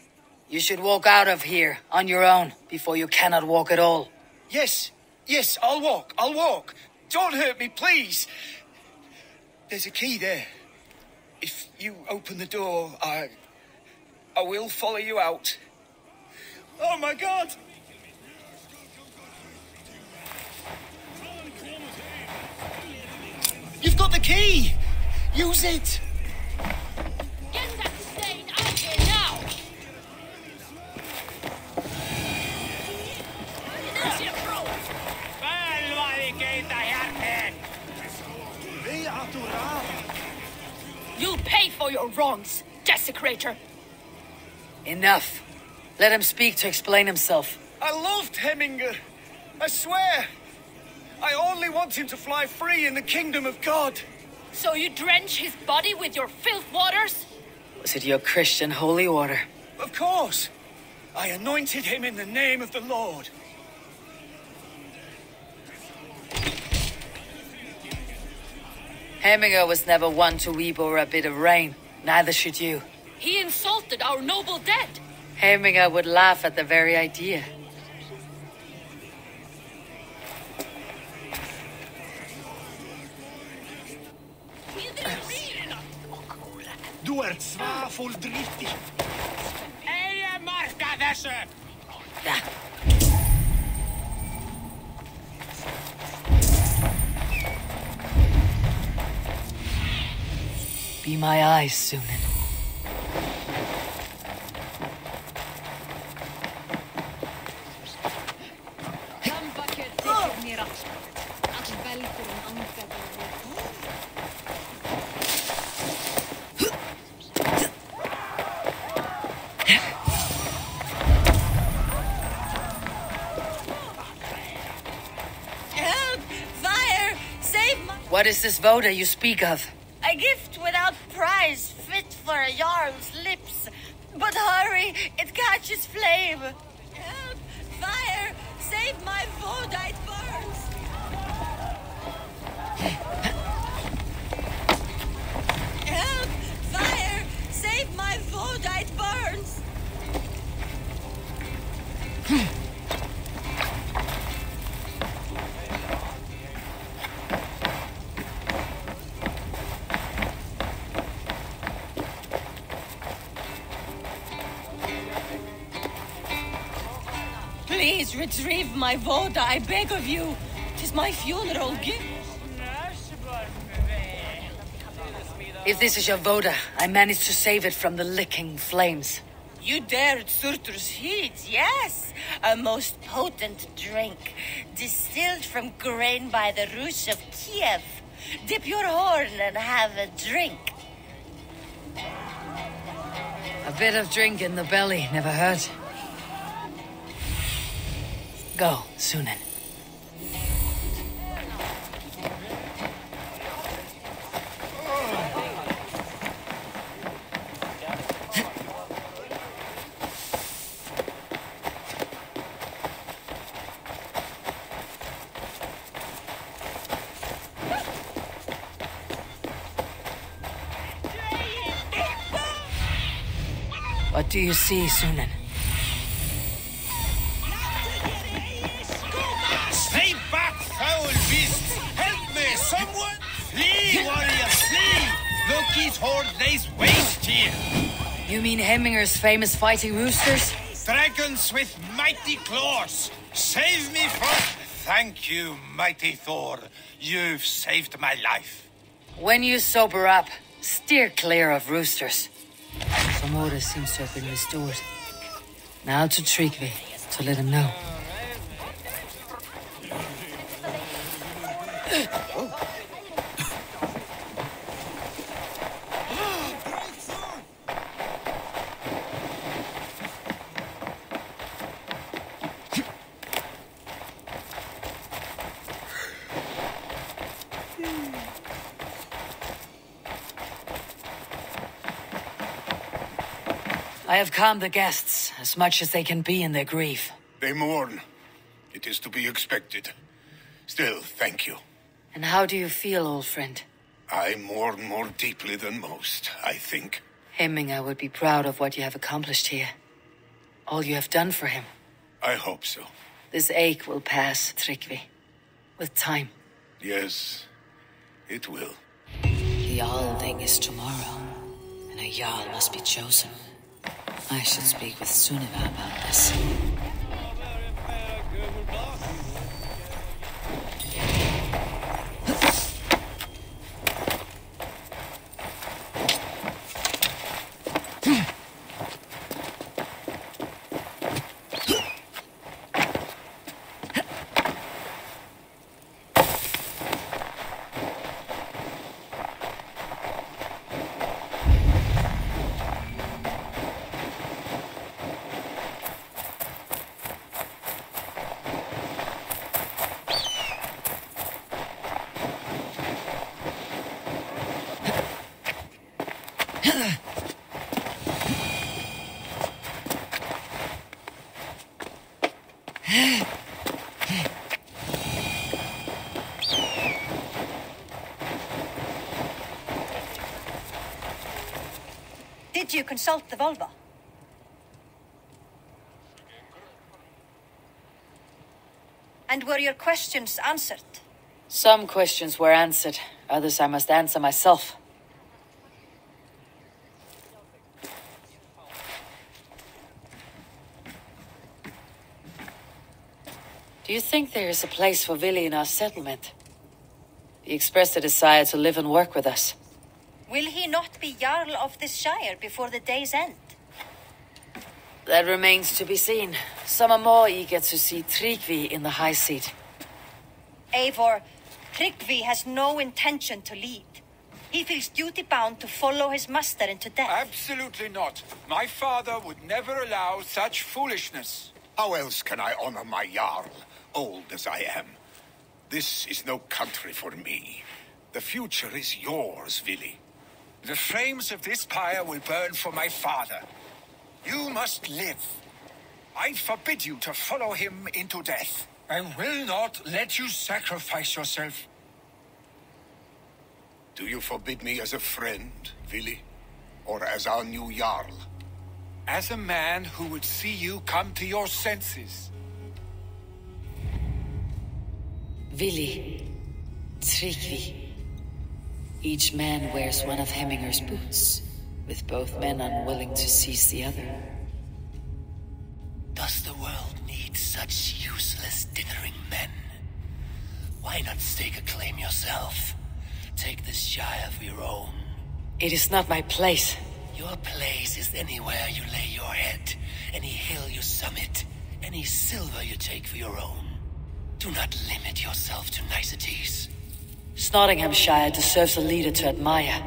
You should walk out of here on your own before you cannot walk at all. Yes, I'll walk. Don't hurt me, please. There's a key there. If you open the door, I will follow you out. Oh my God! You've got the key! Use it! Get that stain out here now! You'll pay for your wrongs, desecrator! Enough. Let him speak to explain himself. I loved Hemingr. I swear. I only want him to fly free in the kingdom of God. So you drench his body with your filth waters? Was it your Christian holy water? Of course. I anointed him in the name of the Lord. Hemingr was never one to weep over a bit of rain. Neither should you. He insulted our noble dead. Hemingr would laugh at the very idea. Du ert svafuldriftig. Eie marka þessu! Be my eyes, Sunan. Help! Fire! Save my... What is this voda you speak of? A gift without price, fit for a Jarl's lips. But hurry, it catches flame. Help! Fire! Save my voda, it burns! Help! Fire! Save my voda, it burns! Please retrieve my voda, I beg of you. 'Tis my funeral gift. If this is your voda, I managed to save it from the licking flames. You dared Surtur's heat, yes. A most potent drink, distilled from grain by the Rus of Kiev. Dip your horn and have a drink. A bit of drink in the belly never hurt. Go, Sunan. What do you see, Sunan? Stay back, foul beast! Help me, someone! Flee, warriors, flee! Loki's horde lays waste here! You mean Heminger's famous fighting roosters? Dragons with mighty claws! Save me from Thank you, mighty Thor. You've saved my life. When you sober up, steer clear of roosters. Some order seems to have been restored. Now to Tryggvi, to let him know. I have calmed the guests as much as they can be in their grief. They mourn. It is to be expected. Still, thank you. And how do you feel, old friend? I mourn more deeply than most, I think. Hemminger would be proud of what you have accomplished here. All you have done for him. I hope so. This ache will pass, Tryggvi. With time. Yes, it will. The Jarlding is tomorrow, and a Jarl must be chosen. I should speak with Sunniva about this. Did you consult the Volva? And were your questions answered? Some questions were answered. Others I must answer myself. Do you think there is a place for Vili in our settlement? He expressed a desire to live and work with us. Will he not be Jarl of this shire before the day's end? That remains to be seen. Some are more eager to see Tryggvi in the high seat. Eivor, Tryggvi has no intention to lead. He feels duty-bound to follow his master into death. Absolutely not. My father would never allow such foolishness. How else can I honor my Jarl, old as I am? This is no country for me. The future is yours, Vili. The flames of this pyre will burn for my father. You must live. I forbid you to follow him into death. I will not let you sacrifice yourself. Do you forbid me as a friend, Vili? Or as our new Jarl? As a man who would see you come to your senses. Vili, Tryggvi. Each man wears one of Hemminger's boots, with both men unwilling to seize the other. Does the world need such useless dithering men? Why not stake a claim yourself? Take this shire for your own. It is not my place. Your place is anywhere you lay your head, any hill you summit, any silver you take for your own. Do not limit yourself to niceties. Nottinghamshire deserves a leader to admire.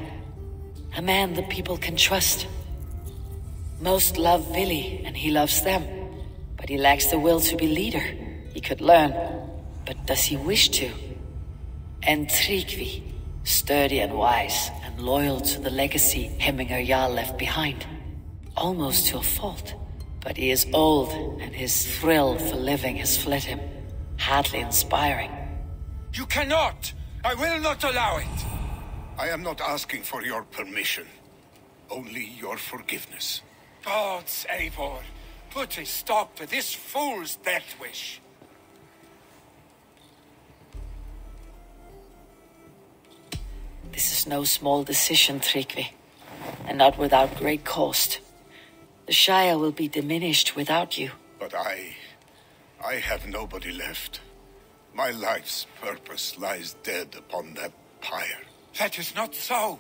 A man the people can trust. Most love Vili, and he loves them. But he lacks the will to be leader. He could learn, but does he wish to? And Tryggvi, sturdy and wise, and loyal to the legacy Hemminger Jarl left behind. Almost to a fault. But he is old, and his thrill for living has fled him. Hardly inspiring. You cannot! I will not allow it! I am not asking for your permission. Only your forgiveness. Gods, Eivor, put a stop to this fool's death wish. This is no small decision, Tryggvi. And not without great cost. The Shire will be diminished without you. But I have nobody left. My life's purpose lies dead upon that pyre. That is not so.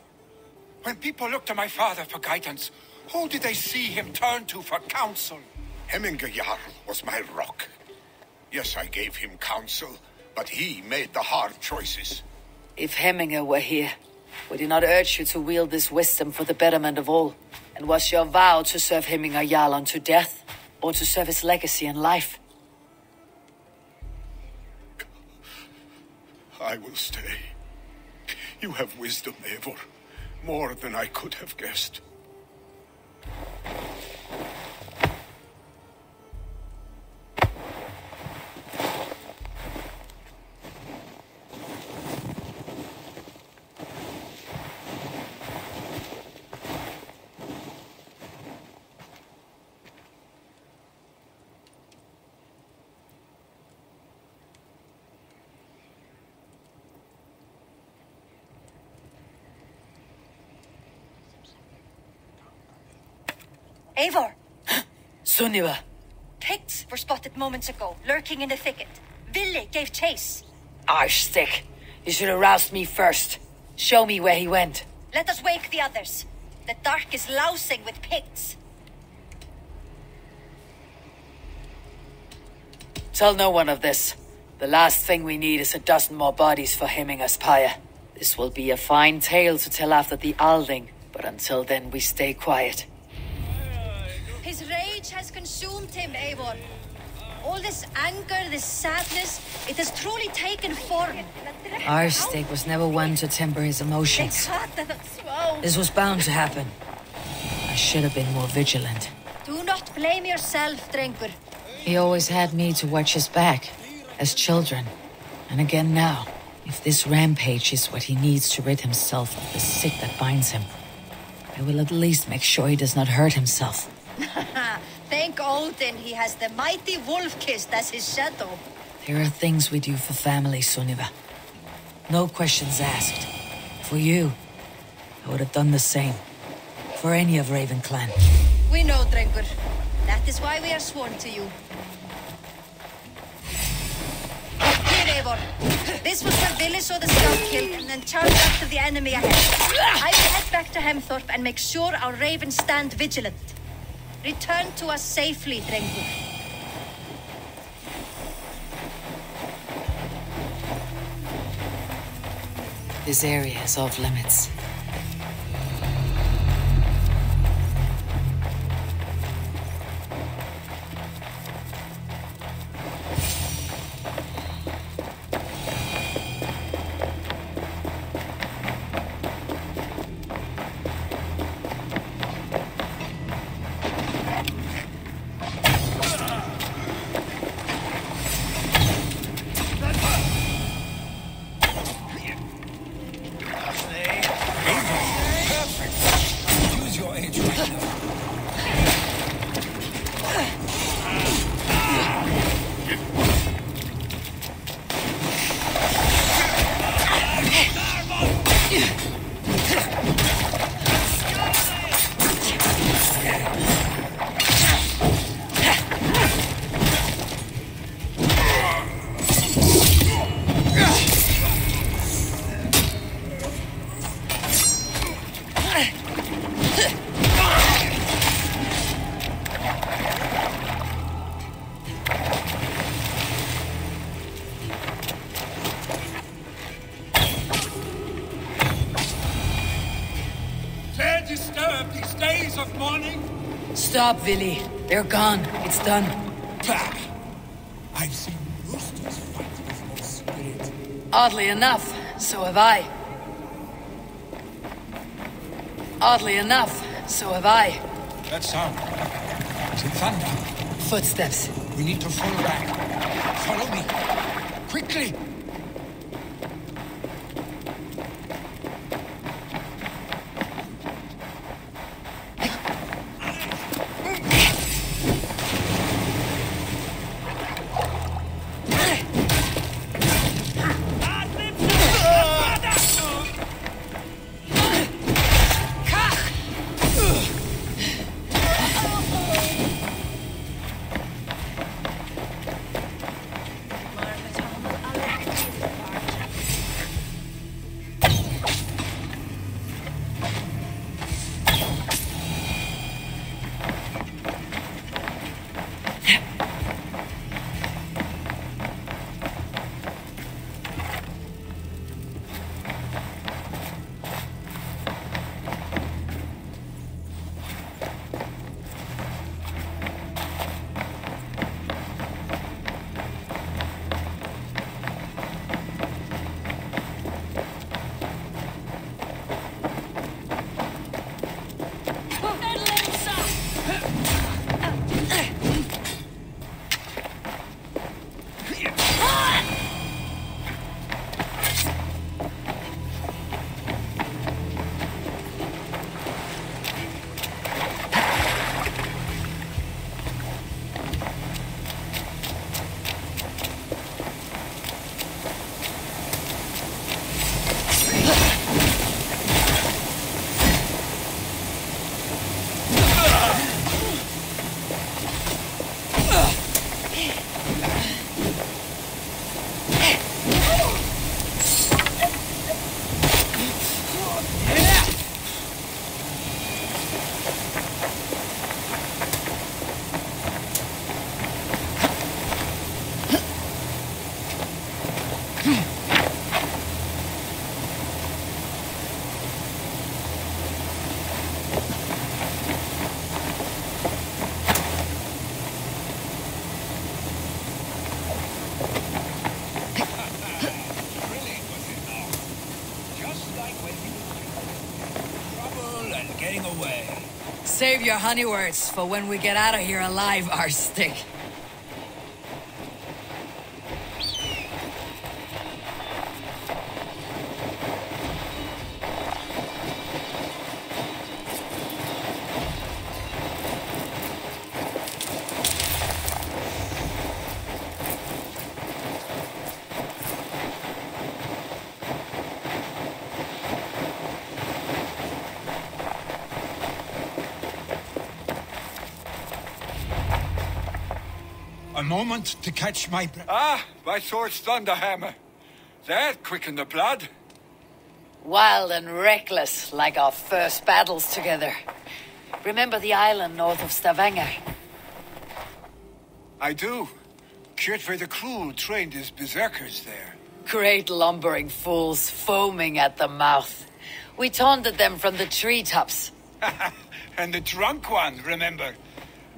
When people look to my father for guidance, who did they see him turn to for counsel? Hemminger Jarl was my rock. Yes, I gave him counsel, but he made the hard choices. If Hemminger were here, would he not urge you to wield this wisdom for the betterment of all? And was your vow to serve Hemminger Jarl unto death, or to serve his legacy in life? I will stay. You have wisdom, Eivor. More than I could have guessed. Eivor! Sunniva! Picts were spotted moments ago, lurking in the thicket. Vili gave chase. Arshstick! You should have roused me first. Show me where he went. Let us wake the others. The dark is lousing with Picts. Tell no one of this. The last thing we need is a dozen more bodies for Hemminger's pyre. This will be a fine tale to tell after the Alding, but until then we stay quiet. His rage has consumed him, Eivor. All this anger, this sadness, it has truly taken form. Arshstick was never one to temper his emotions. This was bound to happen. I should have been more vigilant. Do not blame yourself, Drengur. He always had me to watch his back, as children. And again now, if this rampage is what he needs to rid himself of the sick that binds him, I will at least make sure he does not hurt himself. Thank Odin he has the mighty Wolf-Kissed as his shadow. There are things we do for family, Sunniva. No questions asked. For you, I would have done the same. For any of Raven clan. We know, Drengur. That is why we are sworn to you. Here, Eivor. This was where Vili saw the scout killed and then charged after the enemy ahead. I will head back to Hemthorpe and make sure our ravens stand vigilant. Return to us safely, Drengur. This area is off limits. Stop, Vili. They're gone. It's done. I've seen roosters fight with no spirit. Oddly enough, so have I. Oddly enough, so have I. That sound. Is it thunder? Footsteps. We need to fall back. Follow me. Quickly! your honey words for when we get out of here alive, Arstick. A moment to catch my breath. Ah, my sword's thunderhammer. That quickened the blood. Wild and reckless, like our first battles together. Remember the island north of Stavanger? I do. Kjotve the Cruel trained his berserkers there. Great lumbering fools, foaming at the mouth. We taunted them from the treetops. And the drunk one, remember?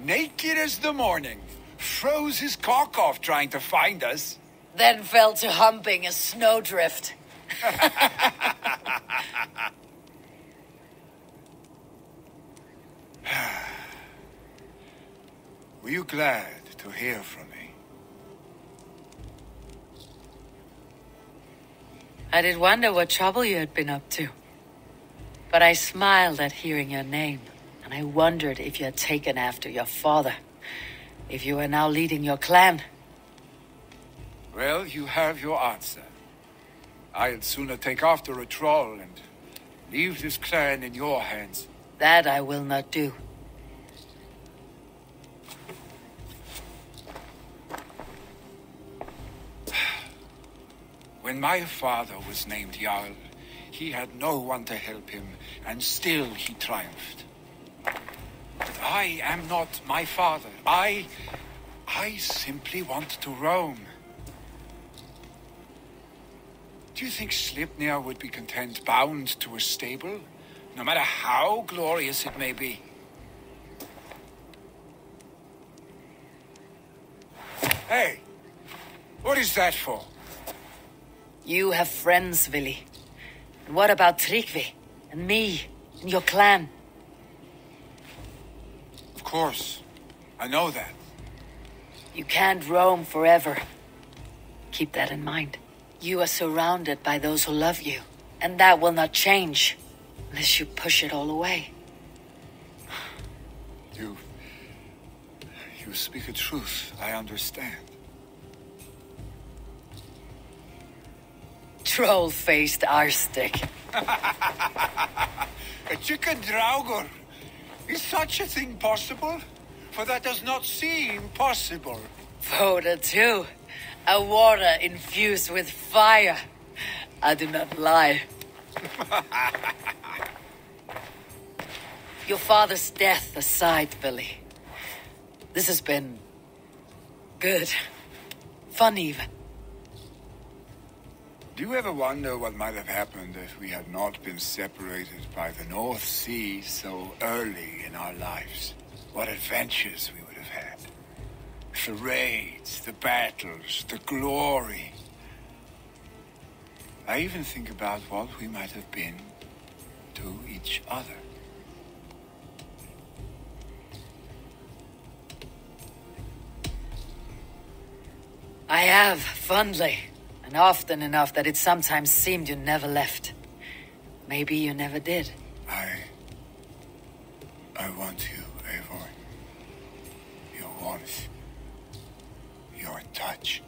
Naked as the morning. Froze his cock off trying to find us. Then fell to humping a snowdrift. Were you glad to hear from me? I did wonder what trouble you had been up to. But I smiled at hearing your name, and I wondered if you had taken after your father. If you were now leading your clan. Well, you have your answer. I'd sooner take after a troll and leave this clan in your hands. That I will not do. When my father was named Jarl, he had no one to help him, and still he triumphed. But I am not my father. I simply want to roam. Do you think Sleipnir would be content bound to a stable, no matter how glorious it may be? Hey, what is that for? You have friends, Vili. And what about Tryggvi? And me? And your clan? Of course. I know that. You can't roam forever. Keep that in mind. You are surrounded by those who love you. And that will not change. Unless you push it all away. You speak a truth. I understand. Troll-faced Arstick. A chicken Draugr. Is such a thing possible? For that does not seem possible. Voda too. A water infused with fire. I do not lie. Your father's death aside, Billy. This has been... good. Fun even. Do you ever wonder what might have happened if we had not been separated by the North Sea so early in our lives? What adventures we would have had. The raids, the battles, the glory. I even think about what we might have been to each other. I have, fondly. And often enough that it sometimes seemed you never left. Maybe you never did. I want you, Eivor. Your warmth. Your touch.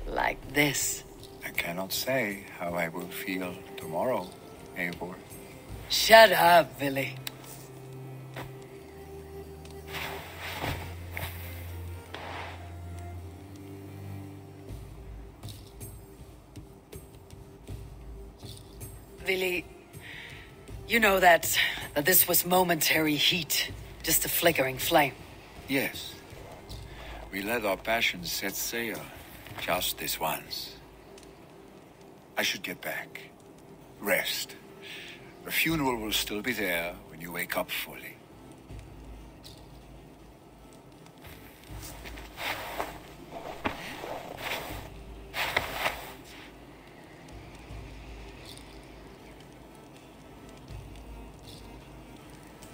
Like this. I cannot say how I will feel tomorrow, Eivor. Shut up, Billy. Billy, you know that this was momentary heat, just a flickering flame. Yes. We let our passions set sail, just this once. I should get back. Rest. The funeral will still be there when you wake up fully.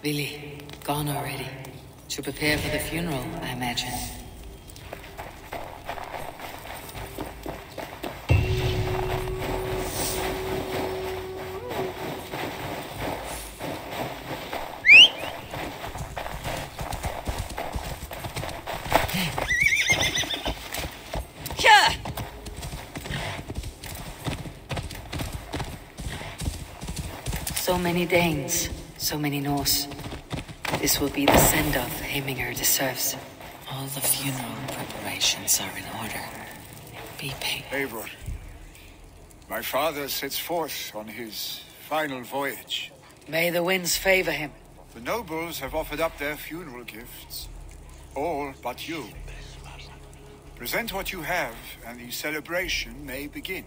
Billy, gone already. To prepare for the funeral, I imagine. So many Danes, so many Norse. This will be the send-off Heminger deserves. All the funeral preparations are in order. Be patient. Eivor, my father sets forth on his final voyage. May the winds favor him. The nobles have offered up their funeral gifts. All but you. Present what you have, and the celebration may begin.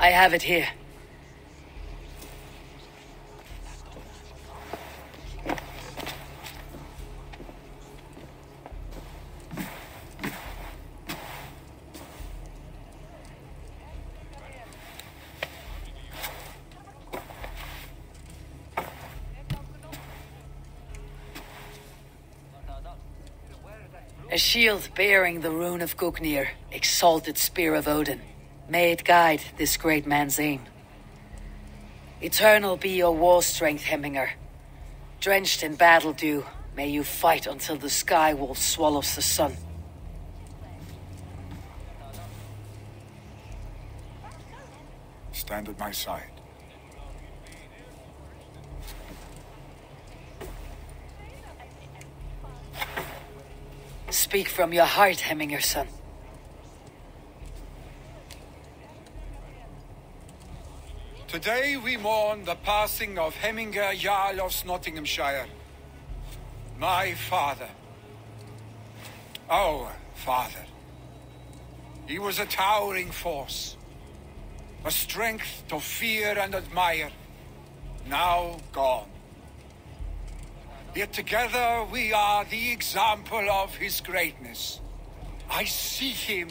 I have it here. A shield bearing the rune of Gugnir, exalted spear of Odin. May it guide this great man's aim. Eternal be your war strength, Heminger. Drenched in battle dew, may you fight until the sky wolf swallows the sun. Stand at my side. Speak from your heart, Heminger, son. Today we mourn the passing of Heminger Jarl of Nottinghamshire. My father. Our father. He was a towering force. A strength to fear and admire. Now gone. Yet together we are the example of his greatness. I see him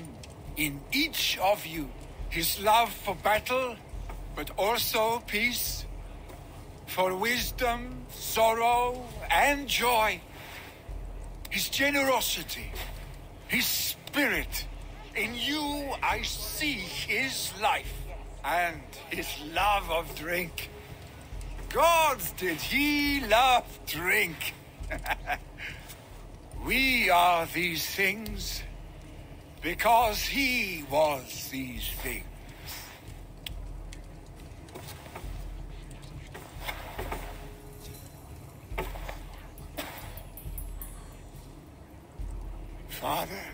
in each of you. His love for battle, but also peace, for wisdom, sorrow, and joy. His generosity, his spirit. In you I see his life, and his love of drink. Gods, did he love drink! We are these things because he was these things. Father,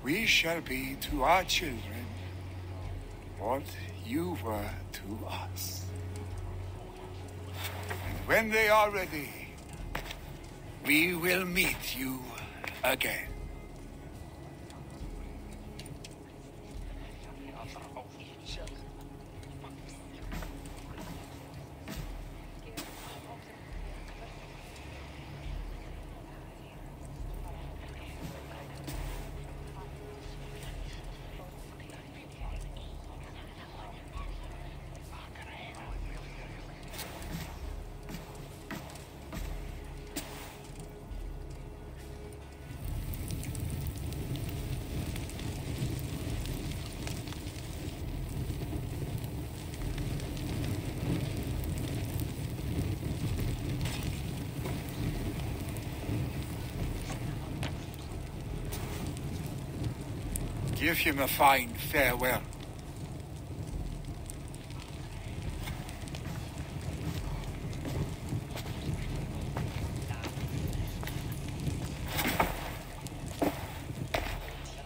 we shall be to our children what you were to us. And when they are ready, we will meet you again. Give him a fine farewell.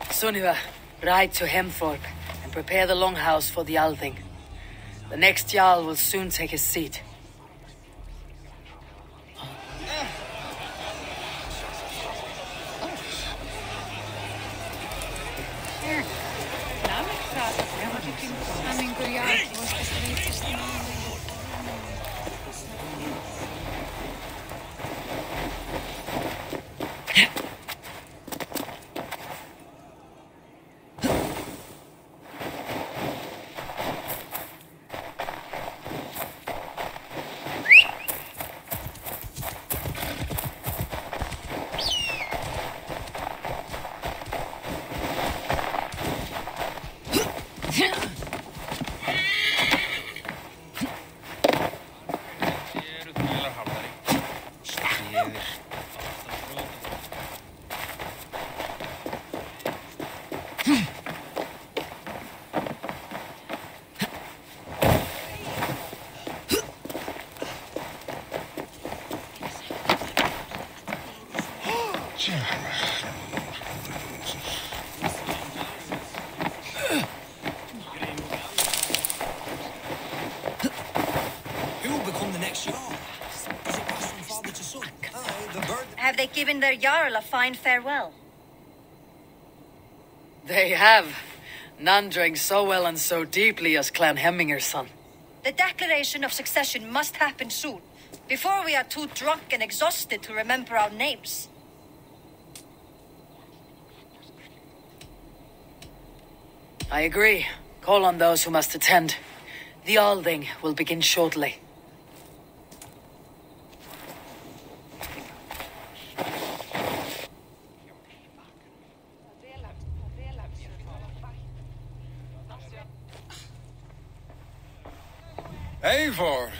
Sunniva, ride to Hemthorpe and prepare the longhouse for the Althing. The next Jarl will soon take his seat. Have they given their Jarl a fine farewell? They have. None drank so well and so deeply as Clan Hemminger's son. The declaration of succession must happen soon, before we are too drunk and exhausted to remember our names. I agree. Call on those who must attend. The Alding will begin shortly. Eivor!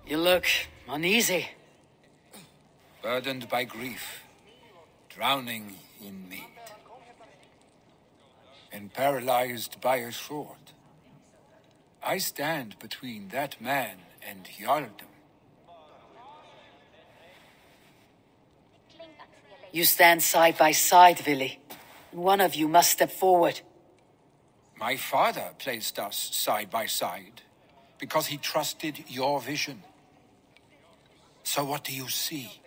You look uneasy. Burdened by grief, drowning in need, and paralyzed by a sword. I stand between that man and Jarldom. You stand side by side, Vili. One of you must step forward. My father placed us side by side because he trusted your vision. So what do you see?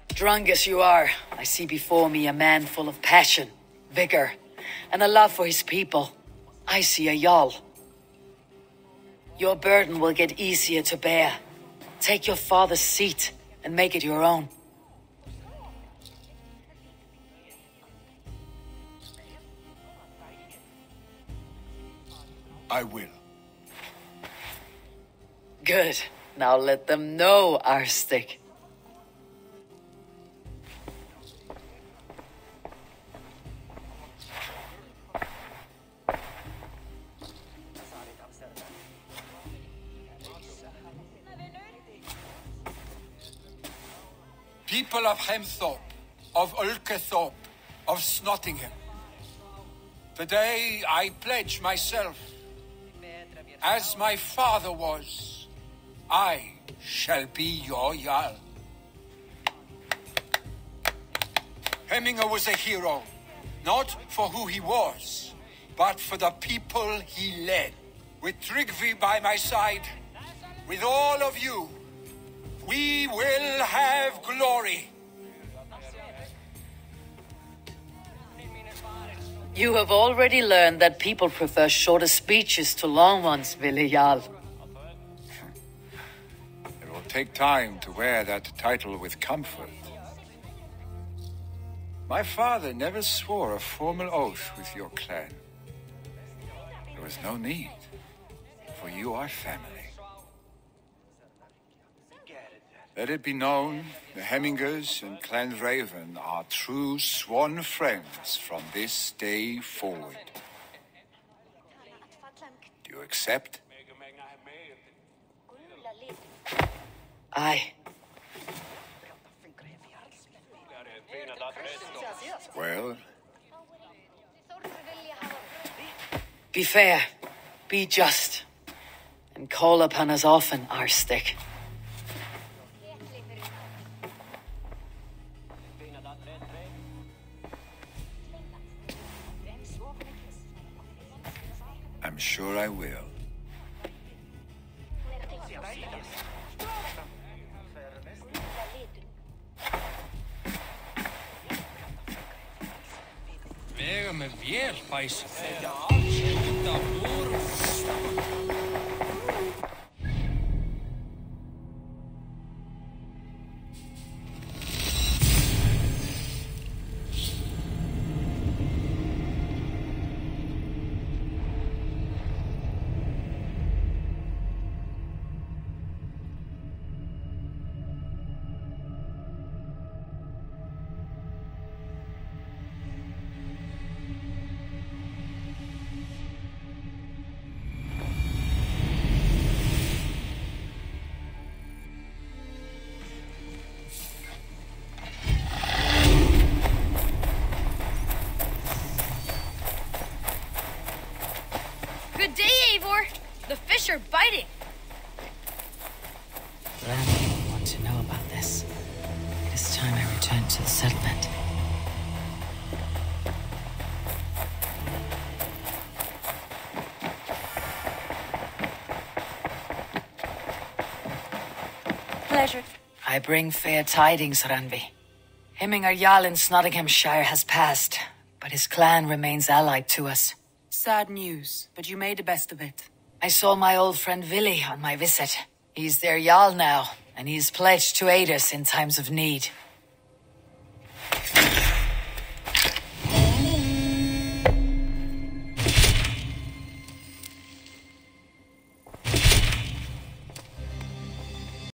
Drunk as you are, I see before me a man full of passion, vigor, and a love for his people. I see a Jarl. Your burden will get easier to bear. Take your father's seat and make it your own. I will. Good. Now let them know, Arstic. People of Hemthorpe, of Ulkethorpe, of Snottingham. Today I pledge myself, as my father was, I shall be your Jarl. Hemminger was a hero, not for who he was, but for the people he led. With Tryggvi by my side, with all of you, we will have glory. You have already learned that people prefer shorter speeches to long ones, Vili Jarl. It will take time to wear that title with comfort. My father never swore a formal oath with your clan. There was no need, for you are family. Let it be known, the Hemmingers and Clan Raven are true sworn friends from this day forward. Do you accept? Aye. Well, Be fair, be just, and call upon us often, Arstic. I'm sure I will. Vega með vél, bæs. Good day, Eivor. The fish are biting. Granny will want to know about this. It is time I return to the settlement. pleasure. I bring fair tidings, Ranvi. Hemminger Jarl in Nottinghamshire has passed, but his clan remains allied to us. Sad news, but you made the best of it. I saw my old friend Vili on my visit. He's their Jarl now, and he's pledged to aid us in times of need.